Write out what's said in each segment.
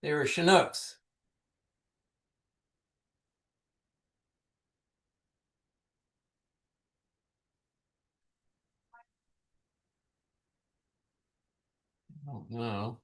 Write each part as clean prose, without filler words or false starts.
They were Chinooks. I don't know.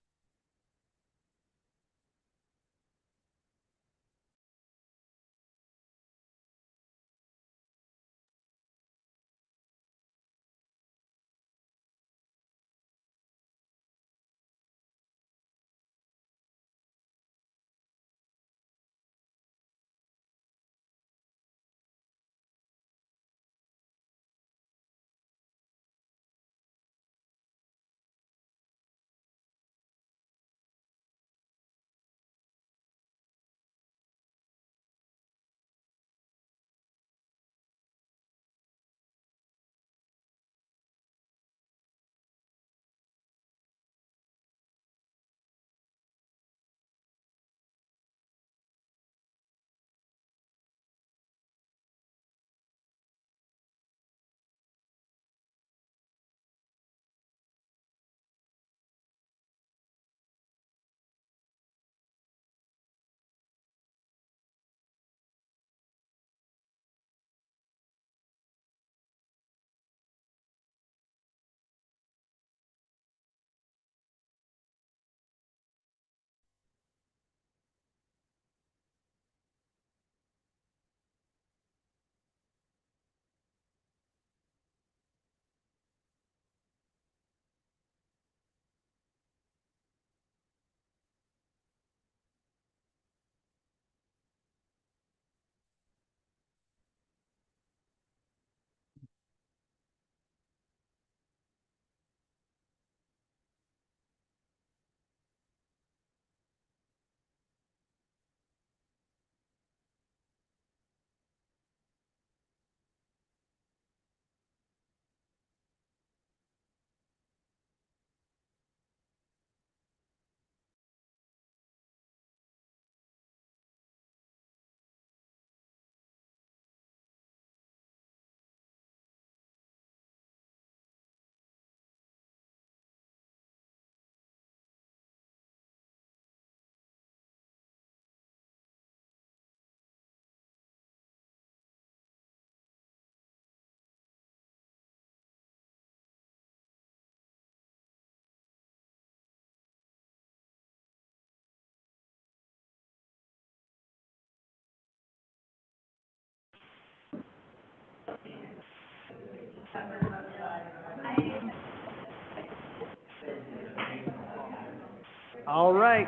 All right.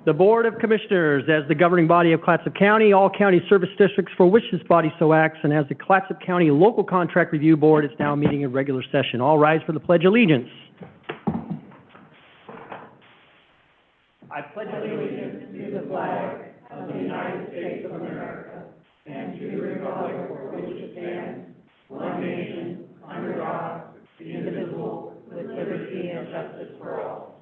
The Board of Commissioners, as the governing body of Clatsop County, all county service districts for which this body so acts, and as the Clatsop County Local Contract Review Board, is now meeting in regular session. All rise for the Pledge of Allegiance. I pledge allegiance to the flag of the United States of America and to the republic for which it stands, one nation, under God, indivisible, with liberty and justice for all.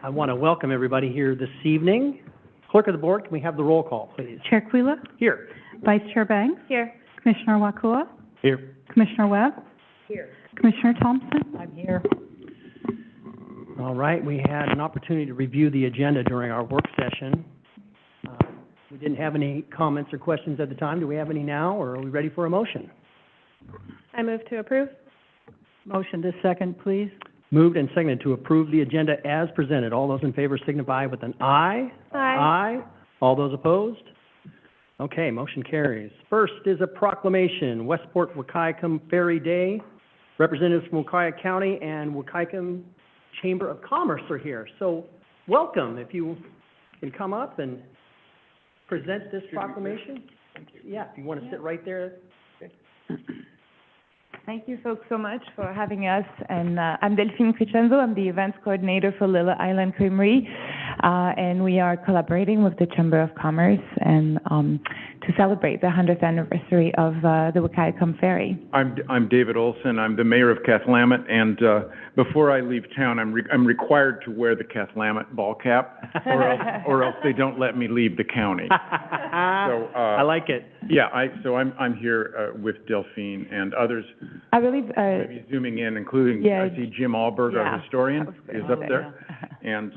I want to welcome everybody here this evening. Clerk of the Board, can we have the roll call, please? Chair Quila? Here. Vice Chair Banks? Here. Commissioner Wakua? Here. Commissioner Webb? Here. Commissioner Thompson? I'm here. All right, we had an opportunity to review the agenda during our work session. We didn't have any comments or questions at the time. Do we have any now, or are we ready for a motion? I move to approve. Motion to second, please. Moved and seconded to approve the agenda as presented. All those in favor signify with an aye. Aye. Aye. All those opposed? Okay, motion carries. First is a proclamation, Westport Wahkiakum Ferry Day. Representatives from Wahkiakum County and Wahkiakum Chamber of Commerce are here. So welcome, if you can come up and present this proclamation. Yeah, if you want to sit right there. Thank you folks so much for having us. And I'm Delphine Crescenzo. I'm the events coordinator for Lilla Island Creamery. And we are collaborating with the Chamber of Commerce and celebrate the 100th anniversary of the Wakaiyakam Ferry. I'm David Olson. I'm the mayor of Cathlamet, and before I leave town, I'm required to wear the Cathlamet ball cap, or else they don't let me leave the county. So I like it. yeah, I'm here with Delphine and others. I believe. Maybe zooming in, including Yeah. I see Jim Alberg, Yeah. our historian, is up there, and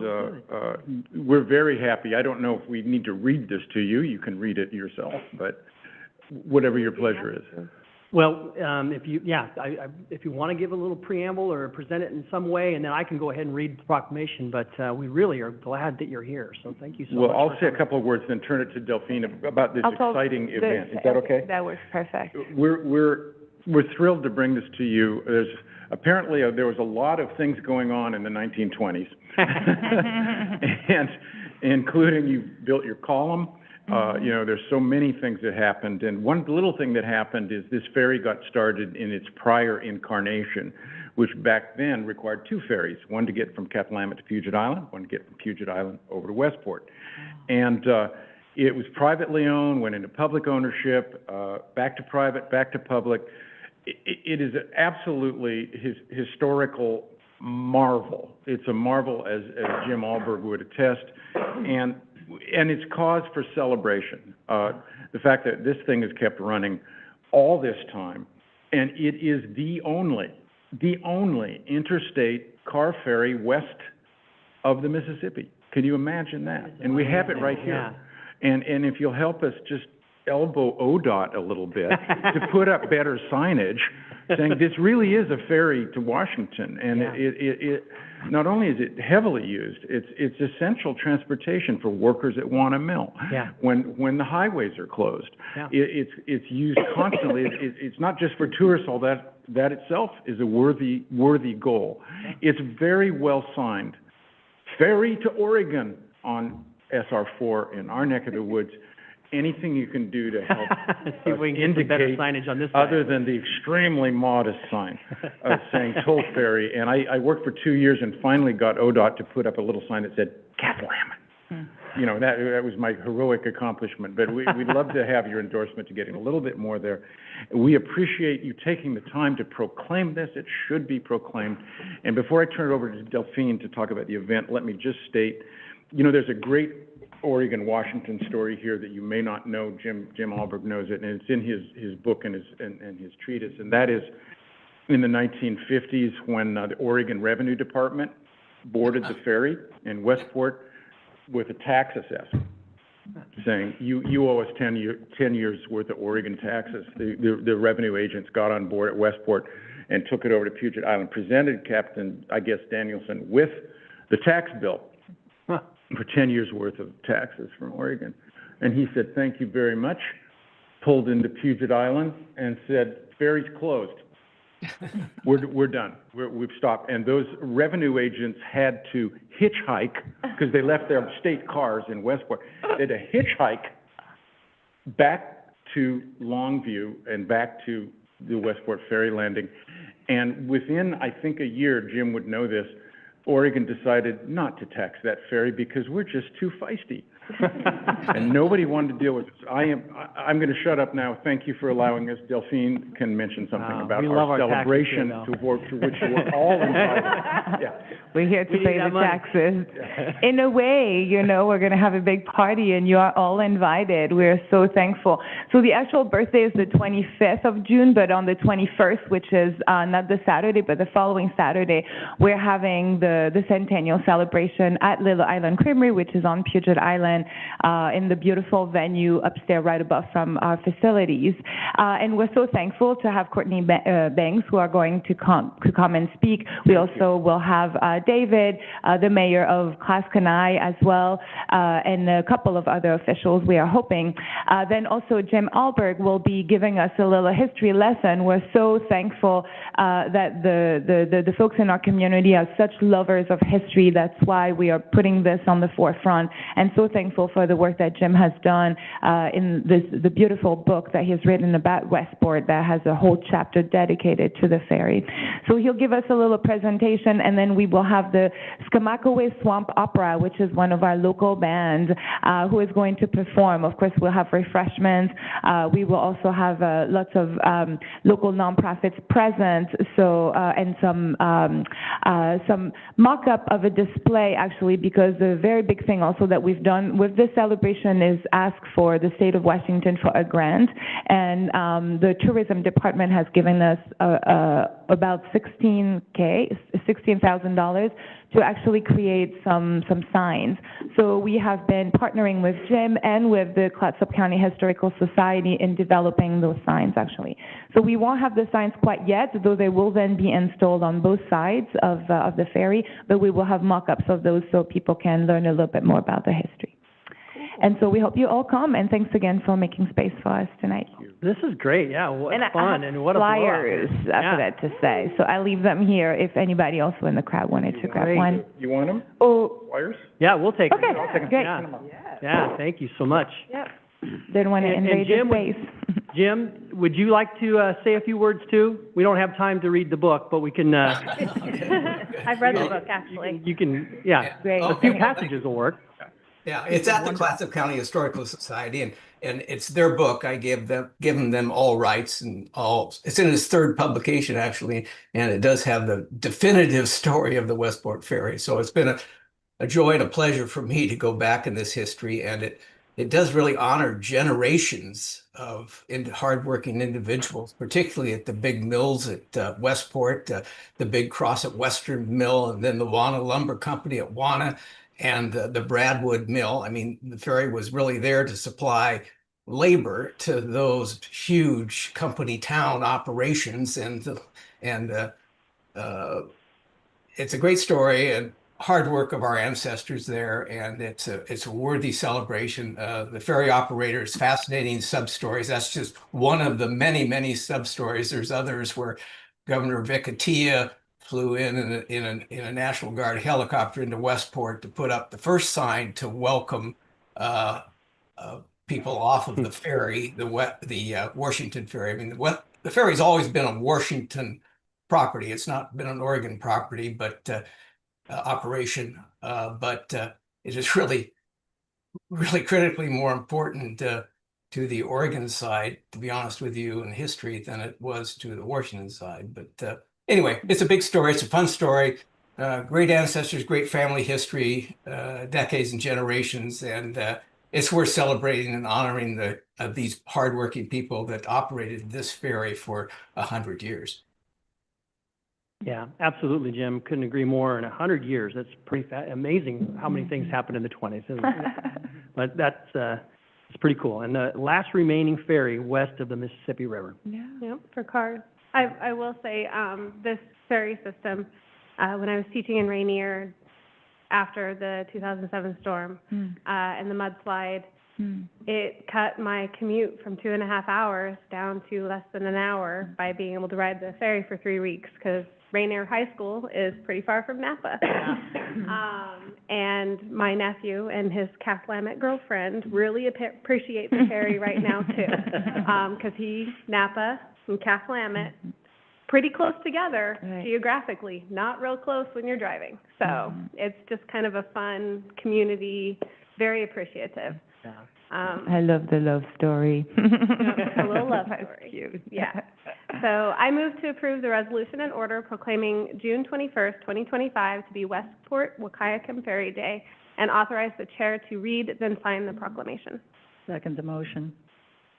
we're very happy. I don't know if we need to read this to you. You can read it yourself, but whatever your pleasure is. Well, if you want to give a little preamble or present it in some way, and then I can go ahead and read the proclamation, but we really are glad that you're here, so thank you so much. Well, I'll for say a coming. couple of words, then turn it to Delphine about this exciting event. Is that okay? That works perfect. We're thrilled to bring this to you. There's apparently there was a lot of things going on in the 1920s, and including you built your column. You know, there's so many things that happened, and one little thing that happened is this ferry got started in its prior incarnation, which back then required two ferries, one to get from Cathlamet to Puget Island, one to get from Puget Island over to Westport. And it was privately owned, went into public ownership, back to private, back to public. It is an absolutely historical marvel. It's a marvel, as Jim Alberg would attest, and it's cause for celebration. The fact that this thing has kept running all this time, and it is the only interstate car ferry west of the Mississippi. Can you imagine that? And we have it right here. And if you'll help us just elbow ODOT a little bit to put up better signage saying this really is a ferry to Washington, and it not only is it heavily used, it's essential transportation for workers at Wanna Mill. When the highways are closed, it's used constantly. It's not just for tourists. All that itself is a worthy goal. It's very well signed. Ferry to Oregon on SR4 in our neck of the woods. Anything you can do to help see if we can get some better signage on this side. other than the extremely modest sign saying toll ferry. And I worked for 2 years and finally got ODOT to put up a little sign that said Cathlamet. You know, that was my heroic accomplishment. But we'd love to have your endorsement to getting a little bit more there. We appreciate you taking the time to proclaim this. It should be proclaimed. And before I turn it over to Delphine to talk about the event, let me just state, you know, there's a great Oregon, Washington story here that you may not know. Jim Alberg knows it, and it's in his book and his treatise, and that is in the 1950s when the Oregon Revenue Department boarded the ferry in Westport with a tax assessment saying, you owe us 10 years worth of Oregon taxes. The revenue agents got on board at Westport and took it over to Puget Island, presented Captain, I guess, Danielson with the tax bill for 10 years worth of taxes from Oregon. And he said, thank you very much, pulled into Puget Island and said, ferry's closed. We're done. We've stopped. And those revenue agents had to hitchhike because they left their state cars in Westport. They had to hitchhike back to Longview and back to the Westport ferry landing. And within, I think, a year, Jim would know this, Oregon decided not to tax that ferry because we're just too feisty. And nobody wanted to deal with this. I'm going to shut up now. Thank you for allowing us. Delphine can mention something about our celebration to which we're all invited. We're here to pay the taxes. In a way, you know, we're going to have a big party and you are all invited. We're so thankful. So the actual birthday is the 25th of June, but on the 21st, which is not the Saturday, but the following Saturday, we're having the centennial celebration at Little Island Creamery, which is on Puget Island, in the beautiful venue upstairs right above from our facilities. And we're so thankful to have Courtney Banks, who are going to come and speak. We also will have David, the mayor of Clascanai as well, and a couple of other officials, we are hoping. Then also Jim Alberg will be giving us a little history lesson. We're so thankful that the folks in our community are such lovers of history. That's why we are putting this on the forefront, and so thankful thankful for the work that Jim has done in the beautiful book that he's written about Westport that has a whole chapter dedicated to the ferry. So he'll give us a little presentation, and then we will have the Skamakaway Swamp Opera, which is one of our local bands, who is going to perform. Of course, we'll have refreshments. We will also have lots of local nonprofits present, so and some mock-up of a display, actually, because the very big thing also that we've done with this celebration is ask for the state of Washington for a grant, and the tourism department has given us about $16,000 to actually create some signs. So we have been partnering with Jim and with the Clatsop County Historical Society in developing those signs, actually. So we won't have the signs quite yet, though they will then be installed on both sides of the ferry, but we will have mock-ups of those so people can learn a little bit more about the history. And so we hope you all come, and thanks again for making space for us tonight. This is great, yeah, what And fun, and what a flyers, book. I forgot to say. So I leave them here if anybody also in the crowd wanted to grab Great. one. You want them? Oh, Wires? Yeah, we'll take okay, it. great. Yeah, thank you so much. Didn't want to And invade your Jim, space. Jim, would you like to say a few words too? We don't have time to read the book, but we can, I've read the book, actually. you can, yeah, Great. a few passages will work. Yeah, it's at the Clatsop County Historical Society, and it's their book. I given them all rights and all. It's in its third publication, actually, and it does have the definitive story of the Westport Ferry. So it's been a joy and a pleasure for me to go back in this history, and it does really honor generations of hardworking individuals, particularly at the big mills at Westport, the Big Cross at Western Mill, and then the Wana Lumber Company at Wana, and the Bradwood Mill. I mean, the ferry was really there to supply labor to those huge company town operations, and it's a great story and hard work of our ancestors there, and it's a worthy celebration. The ferry operators, fascinating sub-stories. That's just one of the many sub-stories. There's others where Governor Vic Atiyeh flew in a National Guard helicopter into Westport to put up the first sign to welcome people off of the ferry, the Washington ferry. I mean, the ferry's always been a Washington property. It's not been an Oregon property, but operation. But it is really critically more important to the Oregon side, to be honest with you, in history than it was to the Washington side. But anyway, it's a big story. It's a fun story. Great ancestors, great family history, decades and generations, and it's worth celebrating and honoring these hardworking people that operated this ferry for 100 years. Yeah, absolutely, Jim. Couldn't agree more. In 100 years, that's pretty amazing how many things happened in the 20s, isn't it? But it's pretty cool. And the last remaining ferry west of the Mississippi River. Yeah. Yep, for cars. I will say, this ferry system, when I was teaching in Rainier after the 2007 storm, and the mudslide, it cut my commute from 2.5 hours down to less than an hour by being able to ride the ferry for 3 weeks, because Rainier High School is pretty far from Napa. And my nephew and his Cathlamet girlfriend really appreciate the ferry right now, too, because Napa and Cathlamet, pretty close together geographically, not real close when you're driving. So it's just kind of a fun community, very appreciative. I love the love story. A little love story. Cute. Yeah. So I move to approve the resolution and order proclaiming June 21st, 2025 to be Westport Wahkiakum Ferry Day, and authorize the chair to read, then sign the proclamation. Second the motion.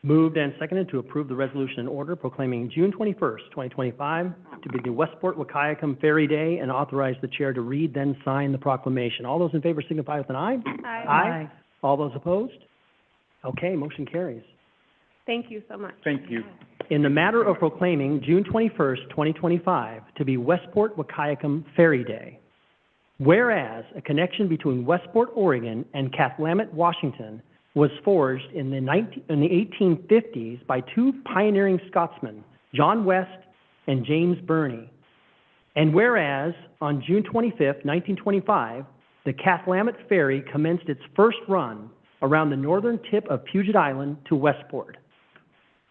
Moved and seconded to approve the resolution and order proclaiming June 21st, 2025 to be the Westport Wahkiakum Ferry Day, and authorize the chair to read, then sign the proclamation. All those in favor signify with an aye. Aye. All those opposed? Okay, motion carries. Thank you so much. Thank you. In the matter of proclaiming June 21st, 2025 to be Westport Wahkiakum Ferry Day, whereas a connection between Westport, Oregon and Cathlamet, Washington was forged in the 1850s by two pioneering Scotsmen, John West and James Burney. And whereas on June 25th, 1925, the Cathlamet Ferry commenced its first run around the northern tip of Puget Island to Westport.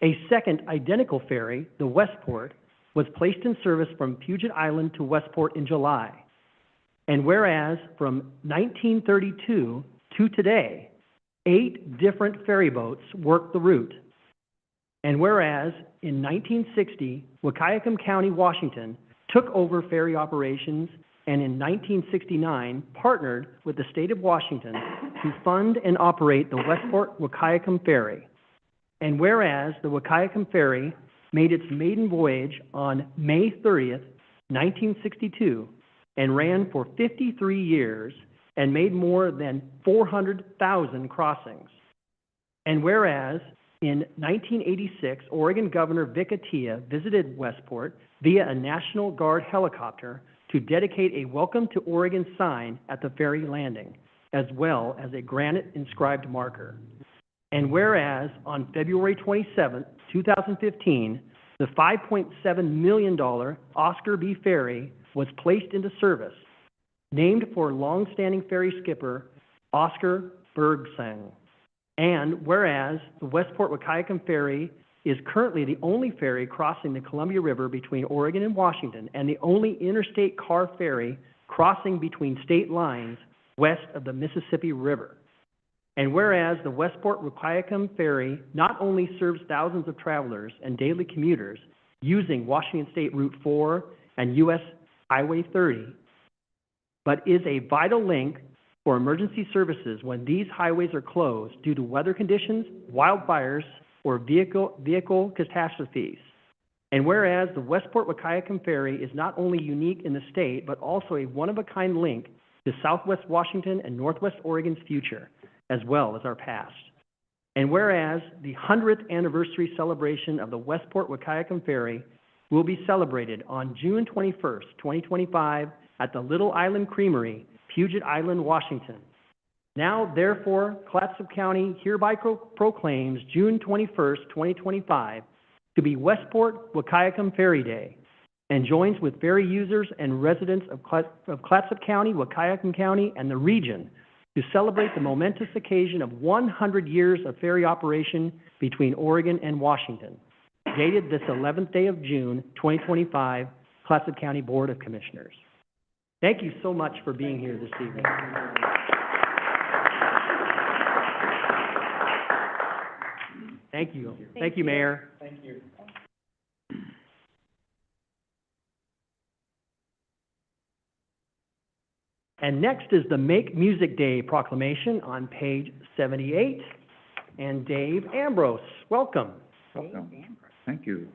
A second identical ferry, the Westport, was placed in service from Puget Island to Westport in July. And whereas from 1932 to today, 8 different ferry boats worked the route. And whereas in 1960, Wahkiakum County, Washington, took over ferry operations and in 1969 partnered with the state of Washington to fund and operate the Westport-Wahkiakum Ferry. And whereas the Wahkiakum Ferry made its maiden voyage on May 30th, 1962, and ran for 53 years and made more than 400,000 crossings. And whereas in 1986, Oregon Governor Vic Atiyeh visited Westport via a National Guard helicopter to dedicate a Welcome to Oregon sign at the ferry landing, as well as a granite inscribed marker. And whereas on February 27, 2015, the $5.7 million Oscar B. Ferry was placed into service, named for longstanding ferry skipper Oscar Bergsang. And whereas the Westport-Wahkiakum Ferry is currently the only ferry crossing the Columbia River between Oregon and Washington and the only interstate car ferry crossing between state lines west of the Mississippi River. And whereas the Westport-Wahkiakum Ferry not only serves thousands of travelers and daily commuters using Washington State Route 4 and U.S. Highway 30, but is a vital link for emergency services when these highways are closed due to weather conditions, wildfires, or vehicle catastrophes. And whereas the Westport-Wahkiakum Ferry is not only unique in the state, but also a one-of-a-kind link to Southwest Washington and Northwest Oregon's future, as well as our past. And whereas the 100th anniversary celebration of the Westport-Wahkiakum Ferry will be celebrated on June 21st, 2025 at the Little Island Creamery, Puget Island, Washington. Now, therefore, Clatsop County hereby proclaims June 21st, 2025 to be Westport-Wahkiakum Ferry Day and joins with ferry users and residents of Clatsop County, Wahkiakum County, and the region to celebrate the momentous occasion of 100 years of ferry operation between Oregon and Washington, dated this 11th day of June, 2025, Clatsop County Board of Commissioners. Thank you so much for being here this evening. Thank you. Thank you, Mayor. Thank you. And next is the Make Music Day proclamation on page 78. And Dave Ambrose, welcome. Welcome. Thank you.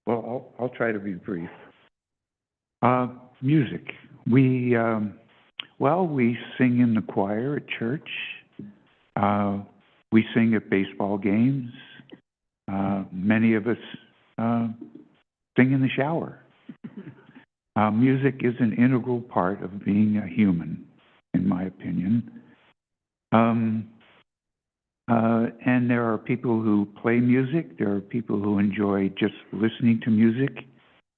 Well, I'll try to be brief. Music. We sing in the choir at church. We sing at baseball games. Many of us sing in the shower. Music is an integral part of being a human, in my opinion. And there are people who play music. There are people who enjoy just listening to music.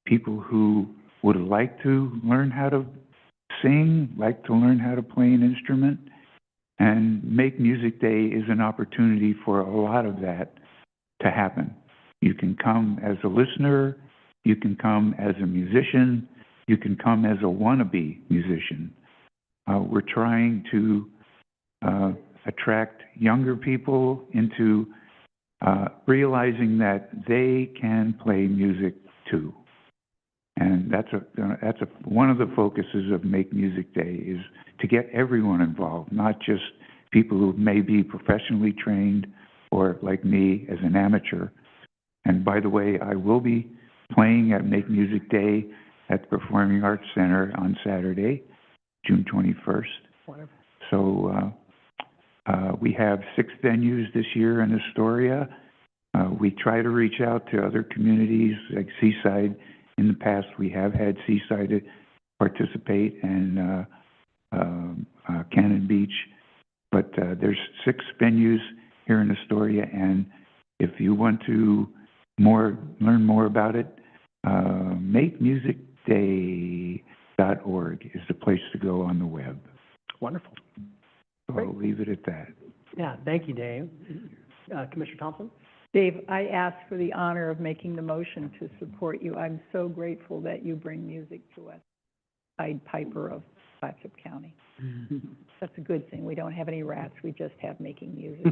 People who would like to learn how to sing, like to learn how to play an instrument. And Make Music Day is an opportunity for a lot of that to happen. You can come as a listener. You can come as a musician. You can come as a wannabe musician. We're trying to attract younger people into realizing that they can play music too. And that's one of the focuses of Make Music Day is to get everyone involved, not just people who may be professionally trained or like me as an amateur. And by the way, I will be playing at Make Music Day at the Performing Arts Center on Saturday, June 21st. Wonderful. So we have 6 venues this year in Astoria. We try to reach out to other communities like Seaside. In the past, we have had Seaside participate and Cannon Beach. But there's 6 venues here in Astoria, and if you want to learn more about it, makemusicday.org is the place to go on the web. Wonderful. So I'll leave it at that. Yeah, thank you, Dave. Commissioner Thompson? Dave, I ask for the honor of making the motion to support you. I'm so grateful that you bring music to us, Pied Piper of Clatsop County. That's a good thing. We don't have any rats, we just have making music.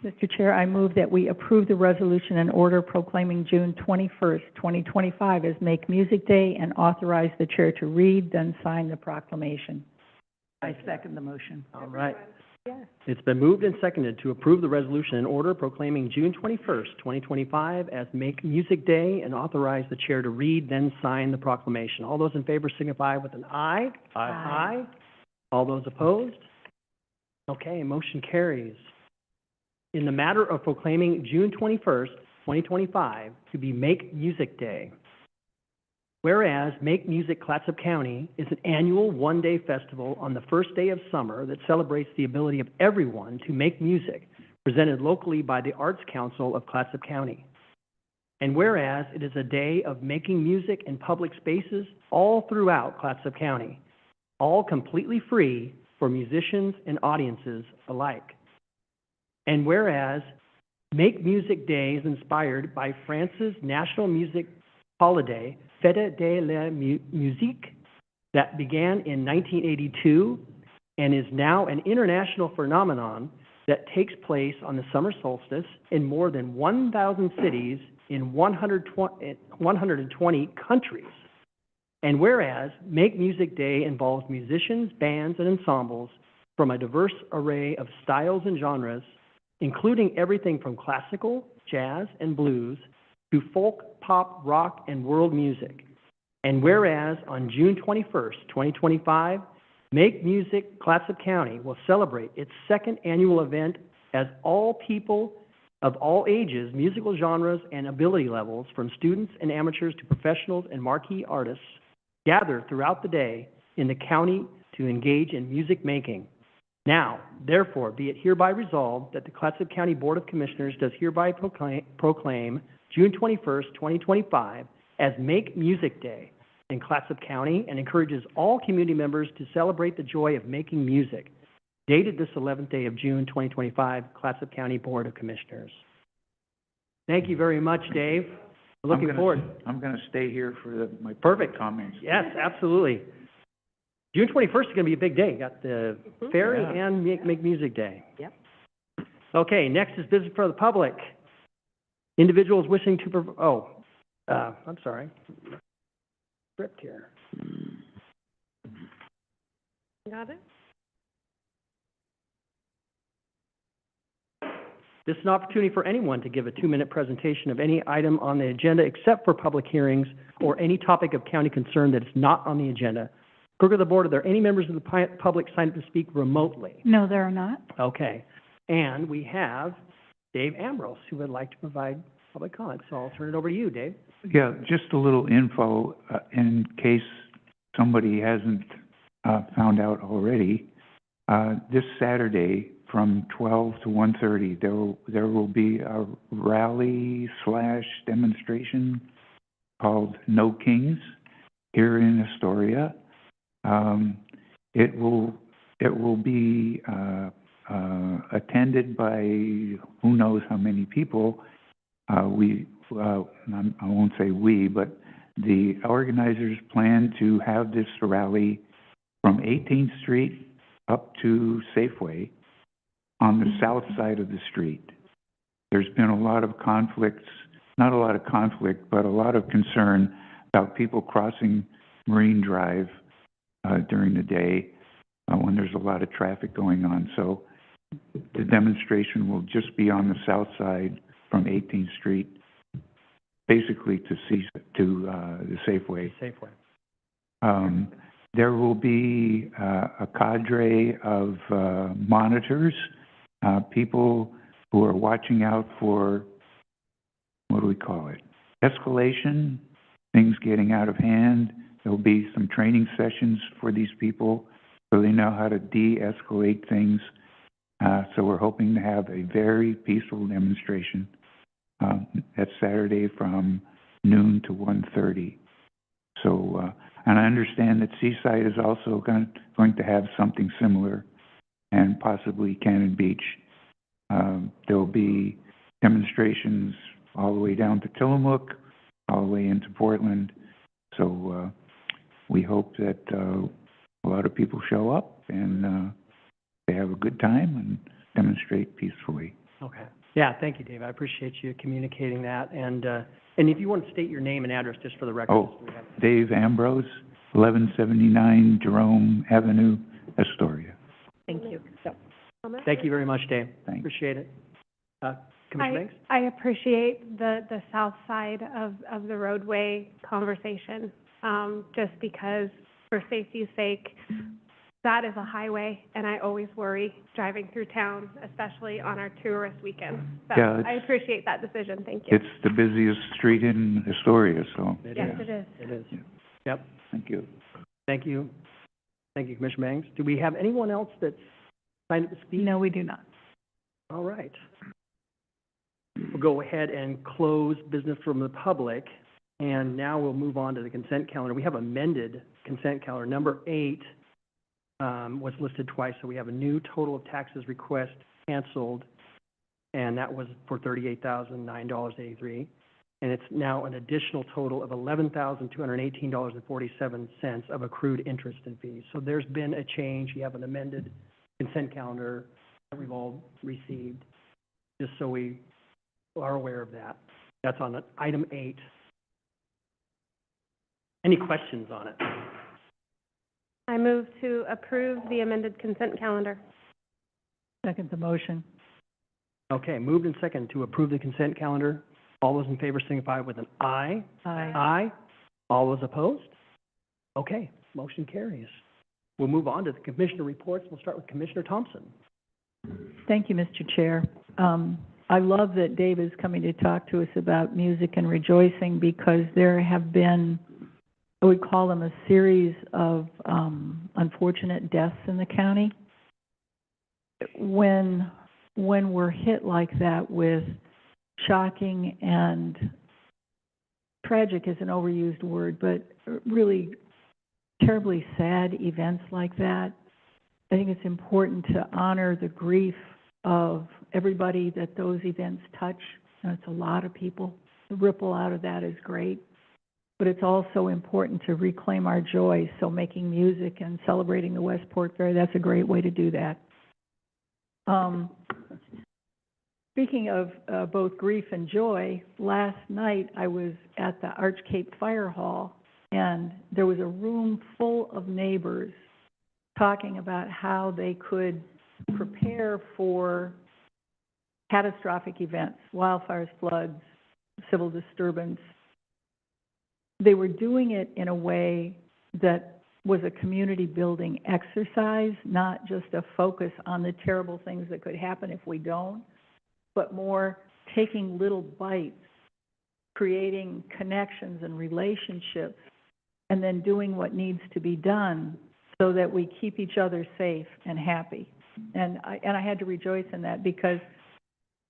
Mr. Chair, I move that we approve the resolution and order proclaiming June 21st, 2025 as Make Music Day and authorize the chair to read, then sign the proclamation. I second the motion. All right. Yes. It's been moved and seconded to approve the resolution and order proclaiming June 21st, 2025 as Make Music Day and authorize the chair to read, then sign the proclamation. All those in favor signify with an aye. Aye. Aye. All those opposed? Okay, motion carries. In the matter of proclaiming June 21st, 2025 to be Make Music Day, whereas Make Music Clatsop County is an annual one-day festival on the first day of summer that celebrates the ability of everyone to make music, presented locally by the Arts Council of Clatsop County. And whereas it is a day of making music in public spaces all throughout Clatsop County, all completely free for musicians and audiences alike. And whereas Make Music Day is inspired by France's national music holiday, Fête de la Musique, that began in 1982 and is now an international phenomenon that takes place on the summer solstice in more than 1,000 cities in 120 countries. And whereas Make Music Day involves musicians, bands, and ensembles from a diverse array of styles and genres, including everything from classical, jazz, and blues to folk, pop, rock, and world music. And whereas on June 21st, 2025, Make Music Clatsop County will celebrate its second annual event as all people of all ages, musical genres, and ability levels, from students and amateurs to professionals and marquee artists, gather throughout the day in the county to engage in music making. Now, therefore, be it hereby resolved that the Clatsop County Board of Commissioners does hereby proclaim June 21st, 2025 as Make Music Day in Clatsop County and encourages all community members to celebrate the joy of making music. Dated this 11th day of June, 2025, Clatsop County Board of Commissioners. Thank you very much, Dave. Looking forward. I'm gonna stay here for my Perfect comments. Yes, absolutely. June 21st is going to be a big day. Got the ferry Yeah. and Make Music Day. Yep. Okay, next is business for the public. Individuals wishing to, I'm sorry. Script here. Got it? This is an opportunity for anyone to give a 2-minute presentation of any item on the agenda except for public hearings or any topic of county concern that is not on the agenda. Clerk of the Board, are there any members of the public signed up to speak remotely? No, there are not. Okay. And we have Dave Ambrose, who would like to provide public comment. So I'll turn it over to you, Dave. Yeah, just a little info, in case somebody hasn't, found out already. This Saturday from 12 to 1:30, there will be a rally/demonstration called No Kings here in Astoria. It will be attended by who knows how many people. I won't say we, but the organizers plan to have this rally from 18th Street up to Safeway on the south side of the street. There's been a lot of conflicts, not a lot of conflict, but a lot of concern about people crossing Marine Drive during the day when there's a lot of traffic going on. So the demonstration will just be on the south side from 18th Street, basically to the Safeway. Safeway. There will be a cadre of monitors, people who are watching out for, what do we call it, escalation, things getting out of hand. There'll be some training sessions for these people so they know how to de-escalate things. So we're hoping to have a very peaceful demonstration. That's Saturday from noon to 1:30. So, and I understand that Seaside is also going to have something similar and possibly Cannon Beach. There'll be demonstrations all the way down to Tillamook, all the way into Portland. So we hope that a lot of people show up and they have a good time and demonstrate peacefully. Okay. Yeah, thank you, Dave. I appreciate you communicating that. And if you want to state your name and address just for the record. Oh, Dave Ambrose, 1179 Jerome Avenue, Astoria. Thank you. Thank you very much, Dave. Thanks. Appreciate it. Commissioner Banks? I appreciate the south side of the roadway conversation, just because for safety's sake, that is a highway, and I always worry driving through town, especially on our tourist weekends. So Yeah, I appreciate that decision. Thank you. It's the busiest street in Astoria, so, Yes, it is. It is. Yeah. Yep. thank you. Thank you. Thank you, Commissioner Banks. Do we have anyone else that's signed up to speak? No, we do not. All right. We'll go ahead and close business from the public, and now we'll move on to the consent calendar. We have amended consent calendar. Number 8 was listed twice, so we have a new total of taxes request canceled, and that was for $38,009.83. And it's now an additional total of $11,218.47 of accrued interest and fees. So there's been a change. You have an amended consent calendar that we've all received, just so we are aware of that. That's on item 8. Any questions on it? I move to approve the amended consent calendar. Second the motion. Okay, moved and second to approve the consent calendar. All those in favor signify with an aye. Aye. Aye. All those opposed? Okay, motion carries. We'll move on to the commissioner reports. We'll start with Commissioner Thompson. Thank you, Mr. Chair. I love that Dave is coming to talk to us about music and rejoicing, because there have been, I would call them a series of unfortunate deaths in the county. When we're hit like that with shocking and tragic is an overused word, but really terribly sad events like that, I think it's important to honor the grief of everybody that those events touch. And it's a lot of people. The ripple out of that is great. But it's also important to reclaim our joy. So making music and celebrating the Westport Fair, that's a great way to do that. Speaking of both grief and joy, last night I was at the Arch Cape Fire Hall, and there was a room full of neighbors talking about how they could prepare for catastrophic events, wildfires, floods, civil disturbance. They were doing it in a way that was a community building exercise, not just a focus on the terrible things that could happen if we don't, but more taking little bites, creating connections and relationships, and then doing what needs to be done so that we keep each other safe and happy. And I had to rejoice in that, because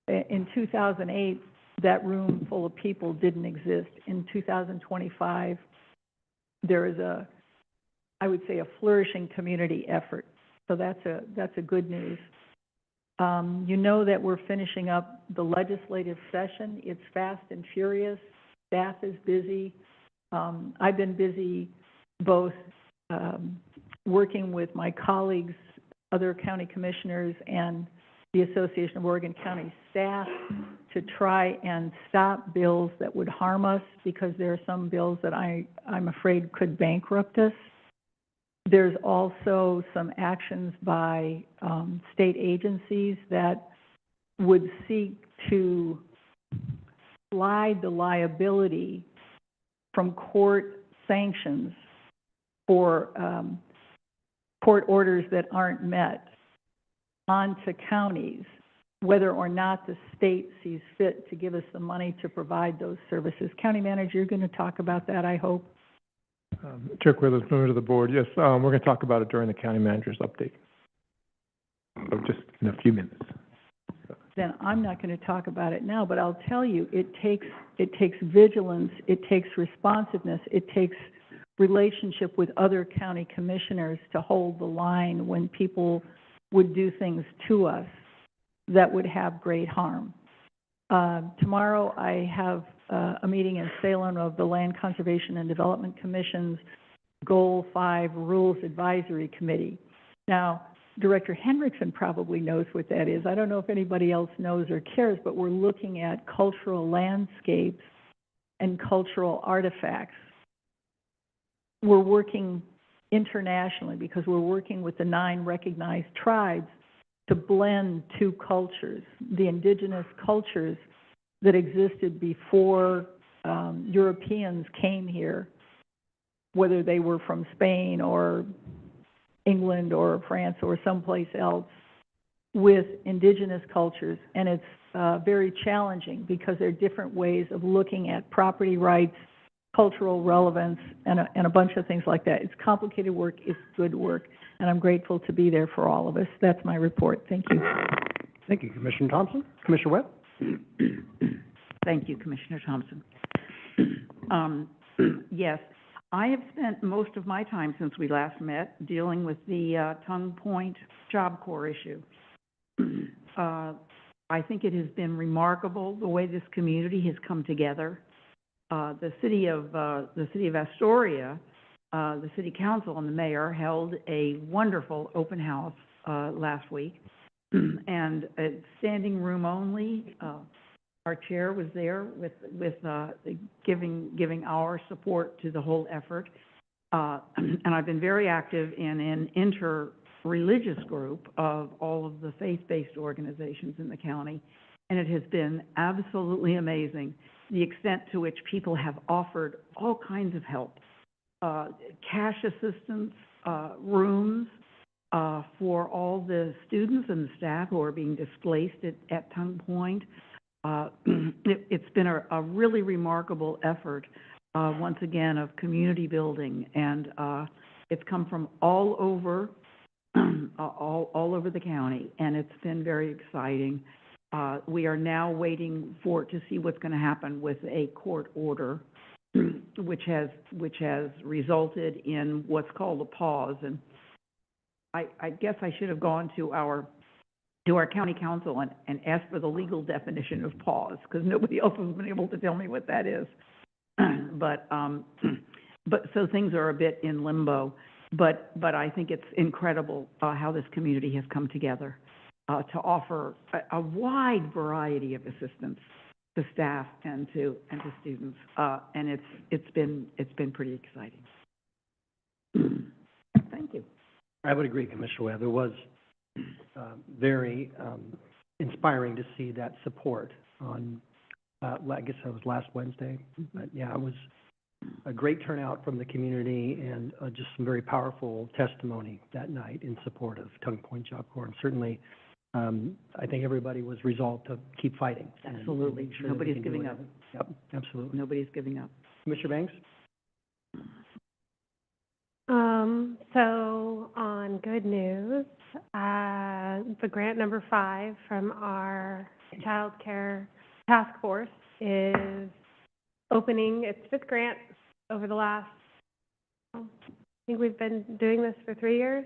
in 2008, that room full of people didn't exist. In 2025, there is I would say, a flourishing community effort. So that's a good news. You know that we're finishing up the legislative session. It's fast and furious. Staff is busy. I've been busy both working with my colleagues, other county commissioners, and the Association of Oregon County Staff to try and stop bills that would harm us, because there are some bills that I'm afraid could bankrupt us. There's also some actions by state agencies that would seek to slide the liability from court sanctions for court orders that aren't met onto counties, whether or not the state sees fit to give us the money to provide those services. County Manager, you're going to talk about that, I hope. Chair Quillen, members of the board, yes, we're going to talk about it during the county manager's update. So just in a few minutes. Then I'm not going to talk about it now, but I'll tell you, it takes vigilance, it takes responsiveness, it takes relationship with other county commissioners to hold the line when people would do things to us that would have great harm. Tomorrow I have a meeting in Salem of the Land Conservation and Development Commission's Goal 5 Rules Advisory Committee. Now, Director Hendrickson probably knows what that is. I don't know if anybody else knows or cares, but we're looking at cultural landscapes and cultural artifacts. We're working internationally because we're working with the 9 recognized tribes to blend 2 cultures, the indigenous cultures that existed before Europeans came here, whether they were from Spain or England or France or someplace else, with indigenous cultures. And it's very challenging because there are different ways of looking at property rights, cultural relevance, and a bunch of things like that. It's complicated work, it's good work, and I'm grateful to be there for all of us. That's my report. Thank you. Thank you, Commissioner Thompson. Commissioner Webb? Thank you, Commissioner Thompson. Yes, I have spent most of my time since we last met dealing with the Tongue Point Job Corps issue. I think it has been remarkable the way this community has come together. The city of Astoria, the city council and the mayor held a wonderful open house last week, and standing room only. Our chair was there with giving our support to the whole effort, and I've been very active in an inter-religious group of all of the faith-based organizations in the county, and it has been absolutely amazing the extent to which people have offered all kinds of help, cash assistance, rooms for all the students and the staff who are being displaced at Tongue Point. It's been a really remarkable effort, once again, of community building, and it's come from all over the county, and it's been very exciting. We are now waiting to see what's going to happen with a court order, which has resulted in what's called a pause. And I guess I should have gone to our county council and asked for the legal definition of pause, because nobody else has been able to tell me what that is. But so things are a bit in limbo. But I think it's incredible how this community has come together to offer a wide variety of assistance to staff and to students, and it's been pretty exciting. Thank you. I would agree, Commissioner Webb. It was very inspiring to see that support on, I guess it was last Wednesday. But yeah, it was a great turnout from the community and just some very powerful testimony that night in support of Tongue Point Job Corps. And certainly, I think everybody was resolved to keep fighting. Absolutely. Sure nobody's giving up. Yep, absolutely. Nobody's giving up. Commissioner Banks? So on good news, the grant number 5 from our child care task force is opening its 5th grant over the last, I think we've been doing this for 3 years.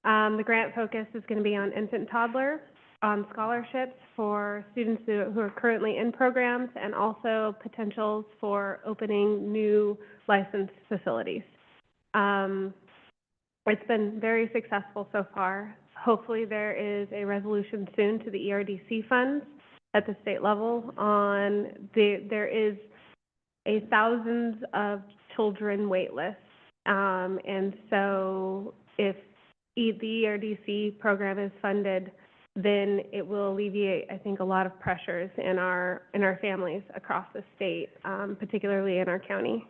The grant focus is going to be on infant toddler, on scholarships for students who are currently in programs, and also potentials for opening new licensed facilities. It's been very successful so far. Hopefully there is a resolution soon to the ERDC funds at the state level on there is a thousands of children wait list. And so if the ERDC program is funded, then it will alleviate, I think, a lot of pressures in our families across the state, particularly in our county.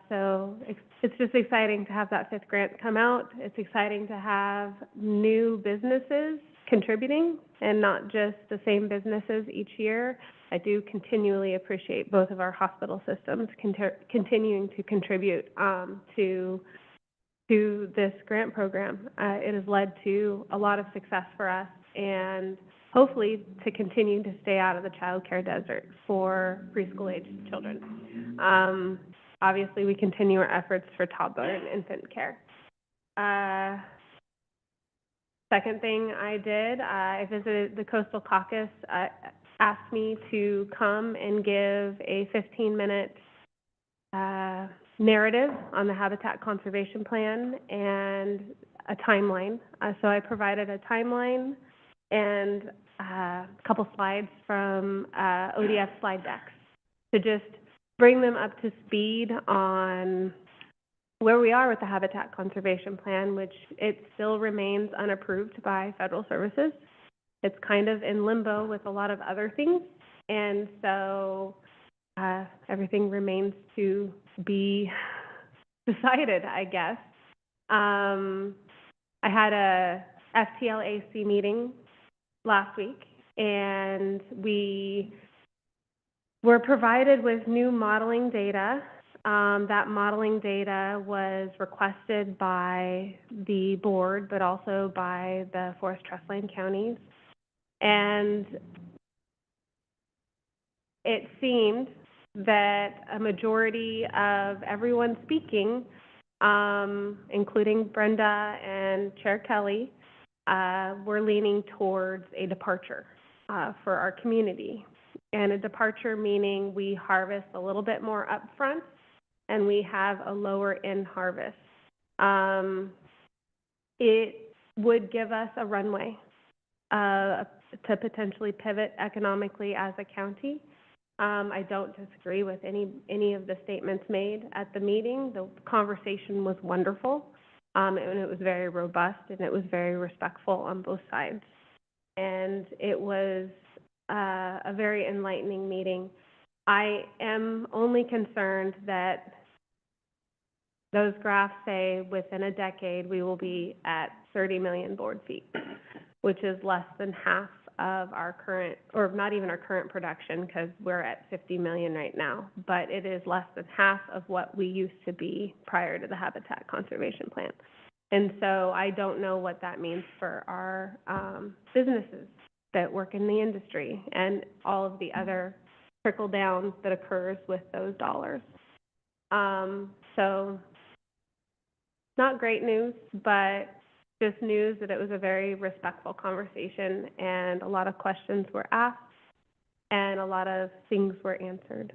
So it's just exciting to have that 5th grant come out. It's exciting to have new businesses contributing and not just the same businesses each year. I do continually appreciate both of our hospital systems continuing to contribute to this grant program. It has led to a lot of success for us, and hopefully to continue to stay out of the child care desert for preschool-aged children. Obviously, we continue our efforts for toddler and infant care. second thing I did, I visited the Coastal Caucus, asked me to come and give a 15-minute narrative on the Habitat Conservation Plan and a timeline. So I provided a timeline and a couple slides from ODF slide decks to just bring them up to speed on where we are with the Habitat Conservation Plan, which it still remains unapproved by federal services. It's kind of in limbo with a lot of other things, and so everything remains to be decided, I guess. I had a FTLAC meeting last week, and we were provided with new modeling data. That modeling data was requested by the board, but also by the Forest Trustland counties. And it seemed that a majority of everyone speaking, including Brenda and Chair Kelly, were leaning towards a departure for our community. And a departure meaning we harvest a little bit more upfront and we have a lower end harvest. It would give us a runway to potentially pivot economically as a county. I don't disagree with any of the statements made at the meeting. The conversation was wonderful, and it was very robust, and it was very respectful on both sides. And it was a very enlightening meeting. I am only concerned that those graphs say within a decade we will be at 30 million board feet, which is less than half of our current, or not even our current production, because we're at 50 million right now, but it is less than half of what we used to be prior to the Habitat Conservation Plan. And so I don't know what that means for our businesses that work in the industry and all of the other trickle down that occurs with those dollars. So not great news, but just news that it was a very respectful conversation and a lot of questions were asked and a lot of things were answered.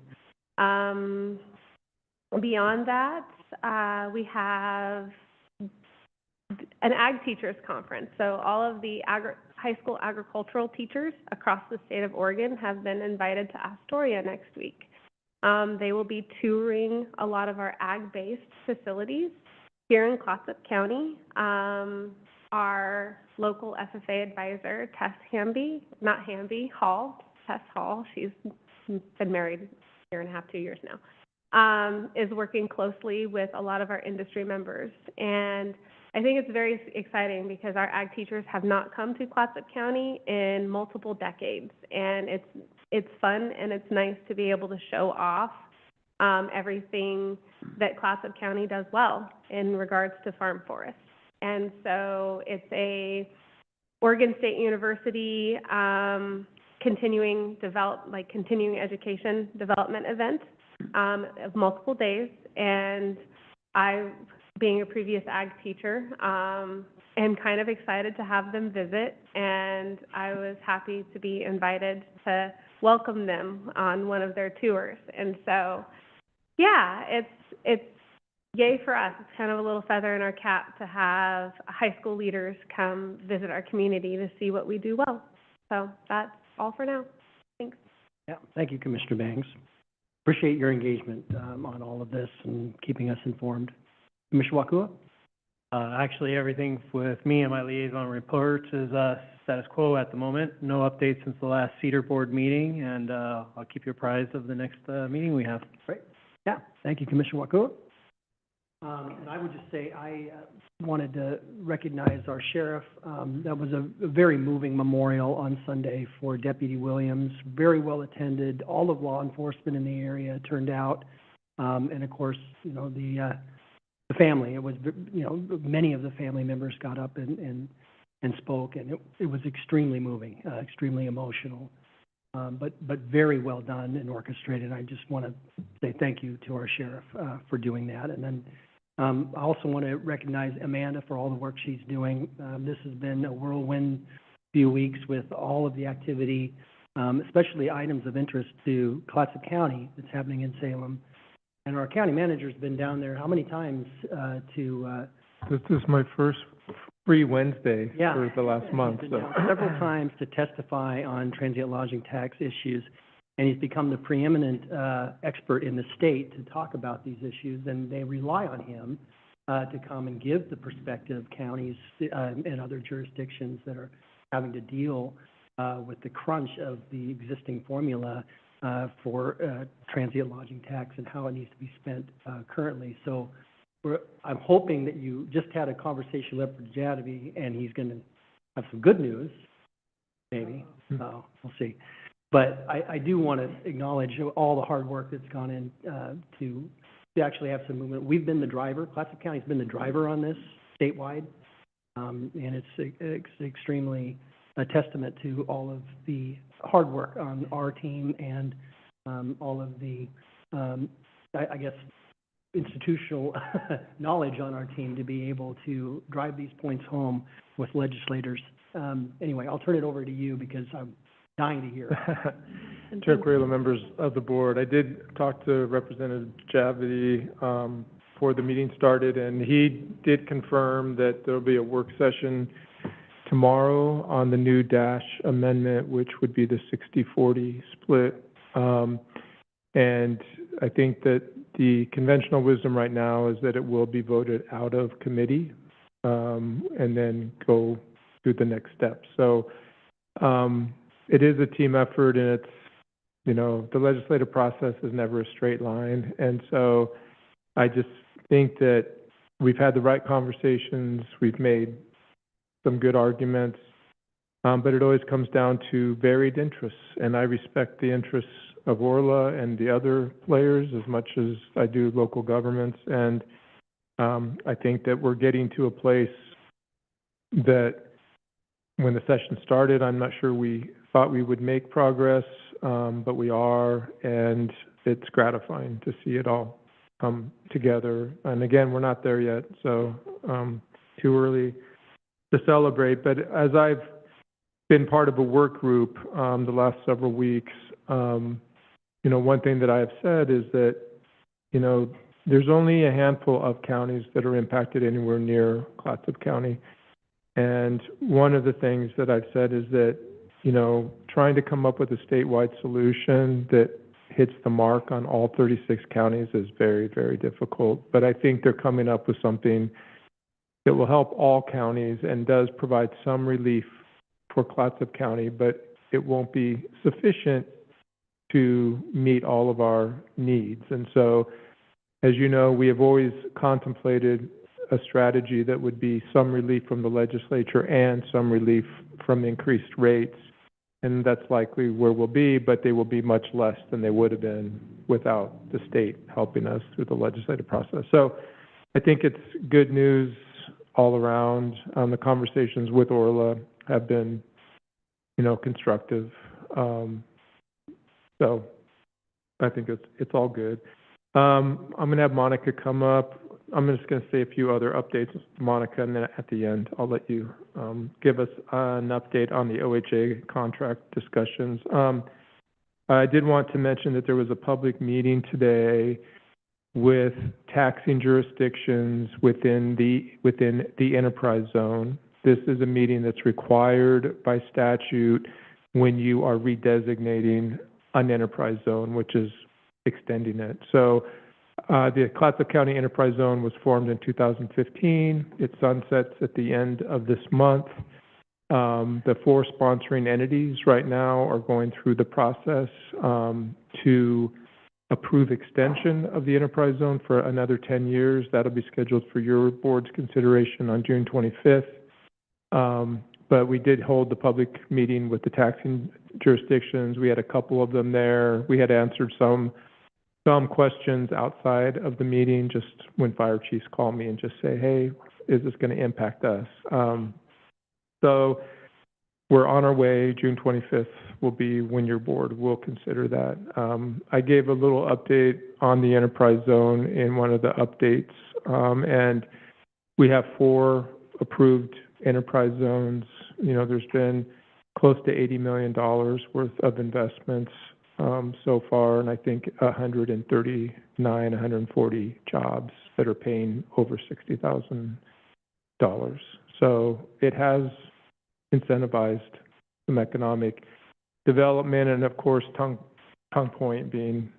Beyond that, we have an ag teachers conference. So all of the high school agricultural teachers across the state of Oregon have been invited to Astoria next week. They will be touring a lot of our ag-based facilities here in Clatsop County. Our local FFA advisor, Tess Hall, she's been married a year and a half, 2 years now, is working closely with a lot of our industry members. And I think it's very exciting because our ag teachers have not come to Clatsop County in multiple decades. And it's fun and it's nice to be able to show off everything that Clatsop County does well in regards to farm forests. And so it's a Oregon State University continuing education development event of multiple days. And I, being a previous ag teacher, am kind of excited to have them visit. And I was happy to be invited to welcome them on one of their tours. And so, yeah, it's yay for us. It's kind of a little feather in our cap to have high school leaders come visit our community to see what we do well. So that's all for now. Thanks. Yeah, thank you, Commissioner Bangs. Appreciate your engagement on all of this and keeping us informed. Commissioner Wakua? Actually, everything with me and my liaison report is status quo at the moment. No updates since the last Cedar Board meeting, and I'll keep you apprised of the next meeting we have. Great. Yeah, thank you, Commissioner Wakua. And I would just say I wanted to recognize our sheriff. That was a very moving memorial on Sunday for Deputy Williams. Very well attended. All of law enforcement in the area turned out. And of course, you know, the family, it was, you know, many of the family members got up and spoke, and it was extremely moving, extremely emotional. But very well done and orchestrated. I just want to say thank you to our sheriff for doing that. And then I also want to recognize Amanda for all the work she's doing. This has been a whirlwind few weeks with all of the activity, especially items of interest to Clatsop County that's happening in Salem. And our county manager's been down there how many times This is my first free Wednesday Yeah. for the last month, He's so. been down several times to testify on transient lodging tax issues, and he's become the preeminent expert in the state to talk about these issues, and they rely on him to come and give the perspective counties and other jurisdictions that are having to deal with the crunch of the existing formula for transient lodging tax and how it needs to be spent currently. So I'm hoping that you just had a conversation with Leopard Jadaby, and he's going to have some good news, maybe. We'll see. But I do want to acknowledge all the hard work that's gone in to actually have some movement. We've been the driver. Clatsop County's been the driver on this statewide, and it's extremely a testament to all of the hard work on our team and all of the, I guess, institutional knowledge on our team to be able to drive these points home with legislators. Anyway, I'll turn it over to you because I'm dying to hear. Chair Quayla, members of the board, I did talk to Representative Javity before the meeting started, and he did confirm that there'll be a work session tomorrow on the new DASH amendment, which would be the 60-40 split. And I think that the conventional wisdom right now is that it will be voted out of committee and then go through the next step. So it is a team effort, and it's, you know, the legislative process is never a straight line. And so I just think that we've had the right conversations, we've made some good arguments, but it always comes down to varied interests. And I respect the interests of Orla and the other players as much as I do local governments. And I think that we're getting to a place that when the session started, I'm not sure we thought we would make progress, but we are, and it's gratifying to see it all come together. And again, we're not there yet, so too early to celebrate. But as I've been part of a work group the last several weeks, you know, one thing that I have said is that, you know, there's only a handful of counties that are impacted anywhere near Clatsop County. And one of the things that I've said is that, you know, trying to come up with a statewide solution that hits the mark on all 36 counties is very, very difficult. But I think they're coming up with something that will help all counties and does provide some relief for Clatsop County, but it won't be sufficient to meet all of our needs. And so, as you know, we have always contemplated a strategy that would be some relief from the legislature and some relief from increased rates. And that's likely where we'll be, but they will be much less than they would have been without the state helping us through the legislative process. So I think it's good news all around. The conversations with Orla have been, you know, constructive. So I think it's all good. I'm going to have Monica come up. I'm just going to say a few other updates, Monica, and then at the end, I'll let you give us an update on the OHA contract discussions. I did want to mention that there was a public meeting today with taxing jurisdictions within the enterprise zone. This is a meeting that's required by statute when you are redesignating an enterprise zone, which is extending it. So the Clatsop County Enterprise Zone was formed in 2015. It sunsets at the end of this month. The 4 sponsoring entities right now are going through the process to approve extension of the Enterprise Zone for another 10 years. That'll be scheduled for your board's consideration on June 25th. But we did hold the public meeting with the taxing jurisdictions. We had a couple of them there. We had answered some questions outside of the meeting, just when fire chiefs call me and just say, hey, is this going to impact us? So we're on our way. June 25th will be when your board will consider that. I gave a little update on the enterprise zone in one of the updates And we have 4 approved enterprise zones. You know, there's been close to $80 million worth of investments so far, and I think 140 jobs that are paying over $60,000. So it has incentivized some economic development, and of course, Tongue Point being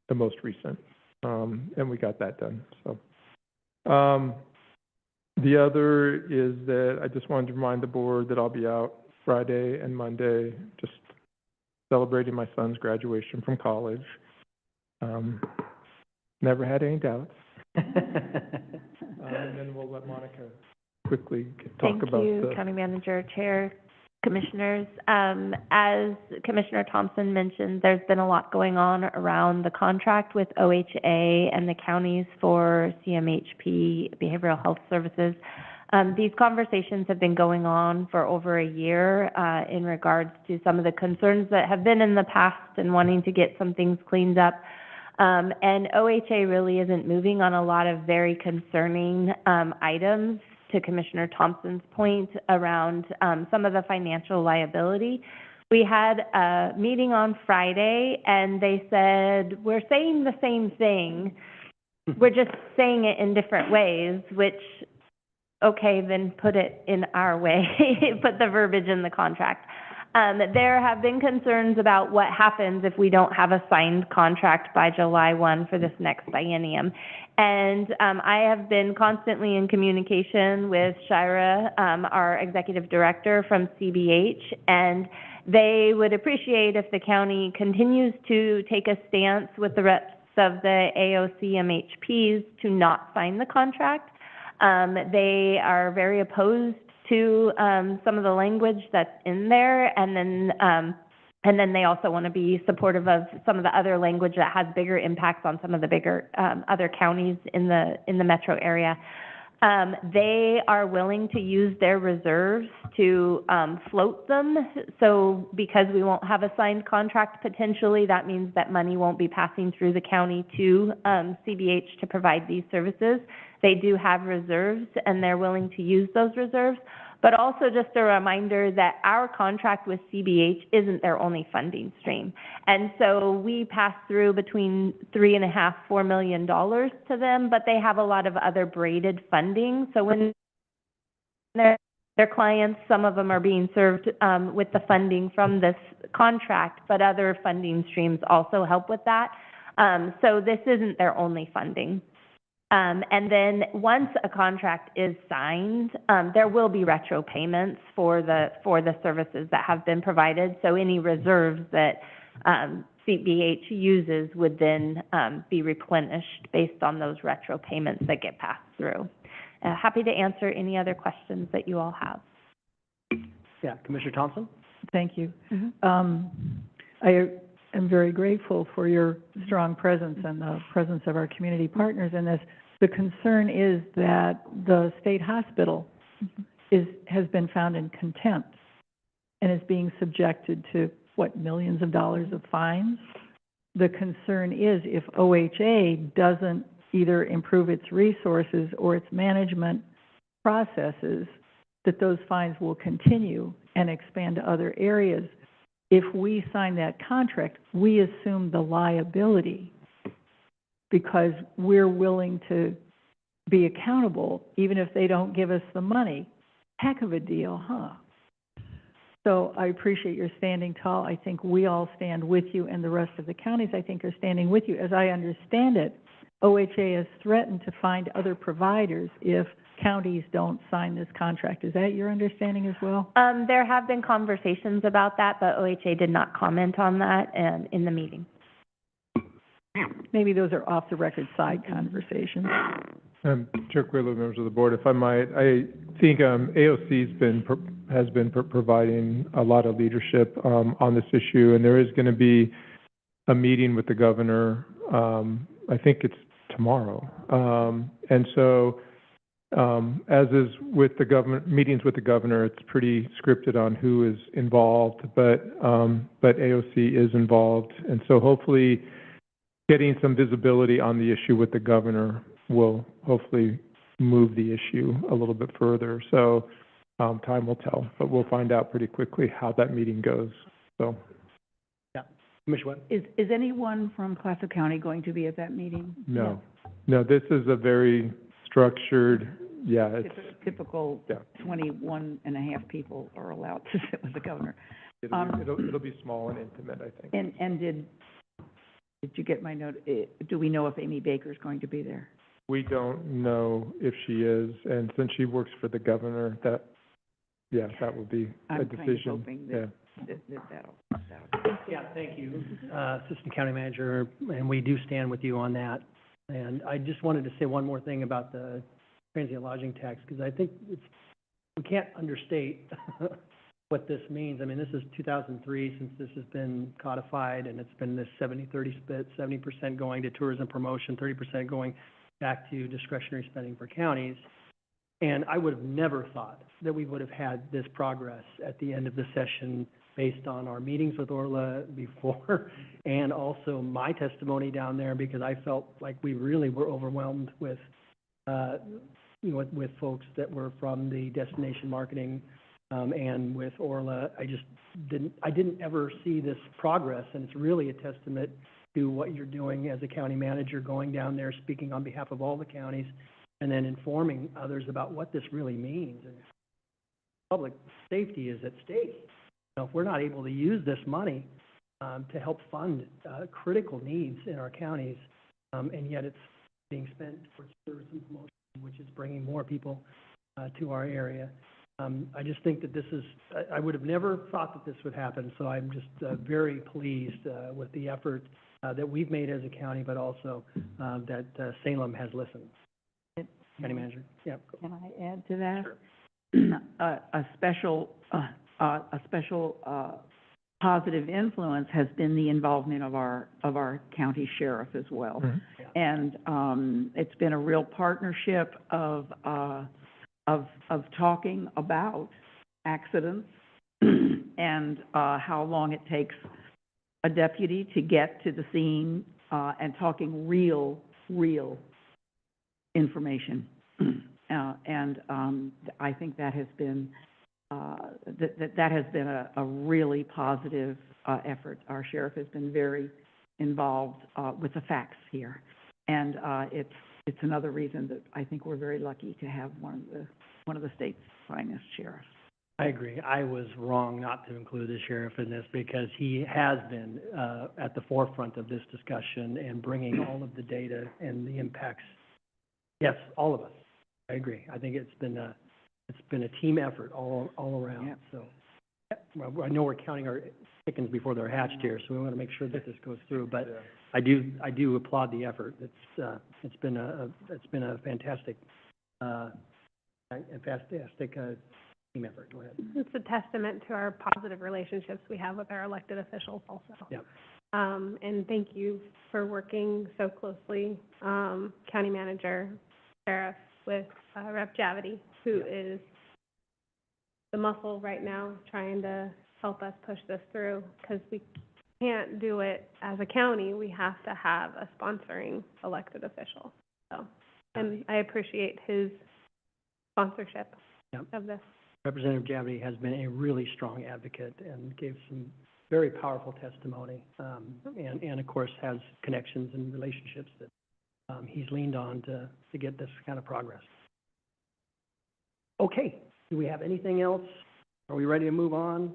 the most recent, and we got that done. So the other is that I just wanted to remind the board that I'll be out Friday and Monday, just celebrating my son's graduation from college. Never had any doubts. And then we'll let Monica quickly talk about Thank you, County Manager, Chair, Commissioners. As Commissioner Thompson mentioned, there's been a lot going on around the contract with OHA and the counties for CMHP, Behavioral Health Services. These conversations have been going on for over a year in regards to some of the concerns that have been in the past and wanting to get some things cleaned up. And OHA really isn't moving on a lot of very concerning items, to Commissioner Thompson's point, around some of the financial liability. We had a meeting on Friday, and they said, we're saying the same thing, we're just saying it in different ways, which, okay, then put it in our way, put the verbiage in the contract. There have been concerns about what happens if we don't have a signed contract by July 1 for this next biennium. And I have been constantly in communication with Shira, our executive director from CBH, and they would appreciate if the county continues to take a stance with the rest of the AOC-MHPs to not sign the contract. They are very opposed to some of the language that's in there, and then they also want to be supportive of some of the other language that has bigger impacts on some of the bigger other counties in the metro area. They are willing to use their reserves to float them. So because we won't have a signed contract potentially, that means that money won't be passing through the county to CBH to provide these services. They do have reserves, and they're willing to use those reserves. But also just a reminder that our contract with CBH isn't their only funding stream. And so we pass through between $3.5 to $4 million to them, but they have a lot of other braided funding. So when their clients, some of them are being served with the funding from this contract, but other funding streams also help with that. So this isn't their only funding. And then once a contract is signed, there will be retro payments for the services that have been provided. So any reserves that CBH uses would then be replenished based on those retro payments that get passed through. Happy to answer any other questions that you all have. Yeah, Commissioner Thompson? Thank you. I am very grateful for your strong presence and the presence of our community partners in this. The concern is that the state hospital has been found in contempt and is being subjected to, millions of dollars of fines? The concern is if OHA doesn't either improve its resources or its management processes, that those fines will continue and expand to other areas. If we sign that contract, we assume the liability because we're willing to be accountable even if they don't give us the money. Heck of a deal, huh? So I appreciate your standing tall. I think we all stand with you, and the rest of the counties, I think, are standing with you. As I understand it, OHA has threatened to find other providers if counties don't sign this contract. Is that your understanding as well? There have been conversations about that, but OHA did not comment on that in the meeting. Maybe those are off-the-record side conversations. Chair Quayler, members of the board, if I might, I think AOC has been providing a lot of leadership on this issue, and there is going to be a meeting with the governor. I think it's tomorrow, and so as is with the meetings with the governor, it's pretty scripted on who is involved, but AOC is involved, and so hopefully getting some visibility on the issue with the governor will hopefully move the issue a little bit further. So, time will tell, but we'll find out pretty quickly how that meeting goes, so. Yeah. Commissioner Webb? Is anyone from Clatsop County going to be at that meeting? No, this is a very structured, it's, Typical yeah. 21 and a half people are allowed to sit with the governor. It'll be small and intimate, I think. And did you get my note? Do we know if Amy Baker's going to be there? We don't know if she is, and since she works for the governor, that will be a I'm kind of decision. hoping Yeah. that'll. Yeah, thank you, Assistant County Manager, and we do stand with you on that. And I just wanted to say one more thing about the transient lodging tax, because I think we can't understate what this means. I mean, this is 2003 since this has been codified, and it's been this 70-30 split, 70% going to tourism promotion, 30% going back to discretionary spending for counties. And I would have never thought that we would have had this progress at the end of the session based on our meetings with Orla before and also my testimony down there, because I felt like we really were overwhelmed with, with folks that were from the destination marketing and with Orla. I didn't ever see this progress, and it's really a testament to what you're doing as a county manager, going down there, speaking on behalf of all the counties, and then informing others about what this really means. And public safety is at stake. You know, if we're not able to use this money to help fund critical needs in our counties, and yet it's being spent towards tourism promotion, which is bringing more people to our area. I just think that this is, I would have never thought that this would happen, so I'm just very pleased with the effort that we've made as a county, but also that Salem has listened. County Manager? Yeah. Can I add to that? Sure. A special positive influence has been the involvement of our county sheriff as well. Mm-hmm. And it's been a real partnership of talking about accidents and how long it takes a deputy to get to the scene, and talking real information. And I think that has been that has been a really positive effort. Our sheriff has been very involved with the facts here, and it's another reason that I think we're very lucky to have one of the state's finest sheriffs. I agree. I was wrong not to include the sheriff in this, because he has been at the forefront of this discussion and bringing all of the data and the impacts. Yes, all of us. I agree. I think it's been a team effort all around. Yep. So, well, I know we're counting our chickens before they're hatched here, so we want to make sure that this goes through. But I do applaud the effort. It's been a fantastic team effort. Go ahead. It's a testament to our positive relationships we have with our elected officials also. Yeah. And thank you for working so closely, County Manager, Sheriff, with Rep. Javity, who is the muscle right now trying to help us push this through, because we can't do it as a county. We have to have a sponsoring elected official. So, and I appreciate his sponsorship of this. Representative Javity has been a really strong advocate and gave some very powerful testimony, and of course has connections and relationships that he's leaned on to get this kind of progress. Okay, do we have anything else? Are we ready to move on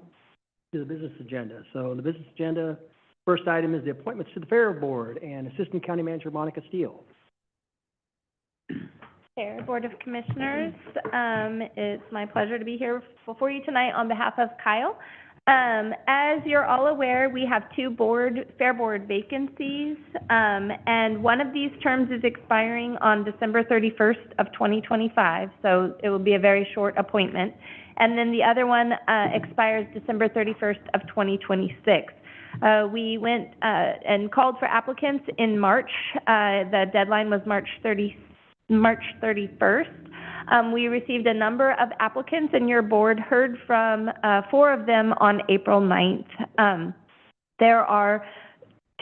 to the business agenda? So the business agenda, first item is the appointments to the Fair Board, and Assistant County Manager Monica Steele. Chair, Board of Commissioners, it's my pleasure to be here before you tonight on behalf of Kyle. As you're all aware, we have two Fair Board vacancies, and one of these terms is expiring on December 31st of 2025, so it will be a very short appointment. And then the other one expires December 31st of 2026. We went and called for applicants in March. The deadline was March 31st. We received a number of applicants, and your board heard from 4 of them on April 9th. There are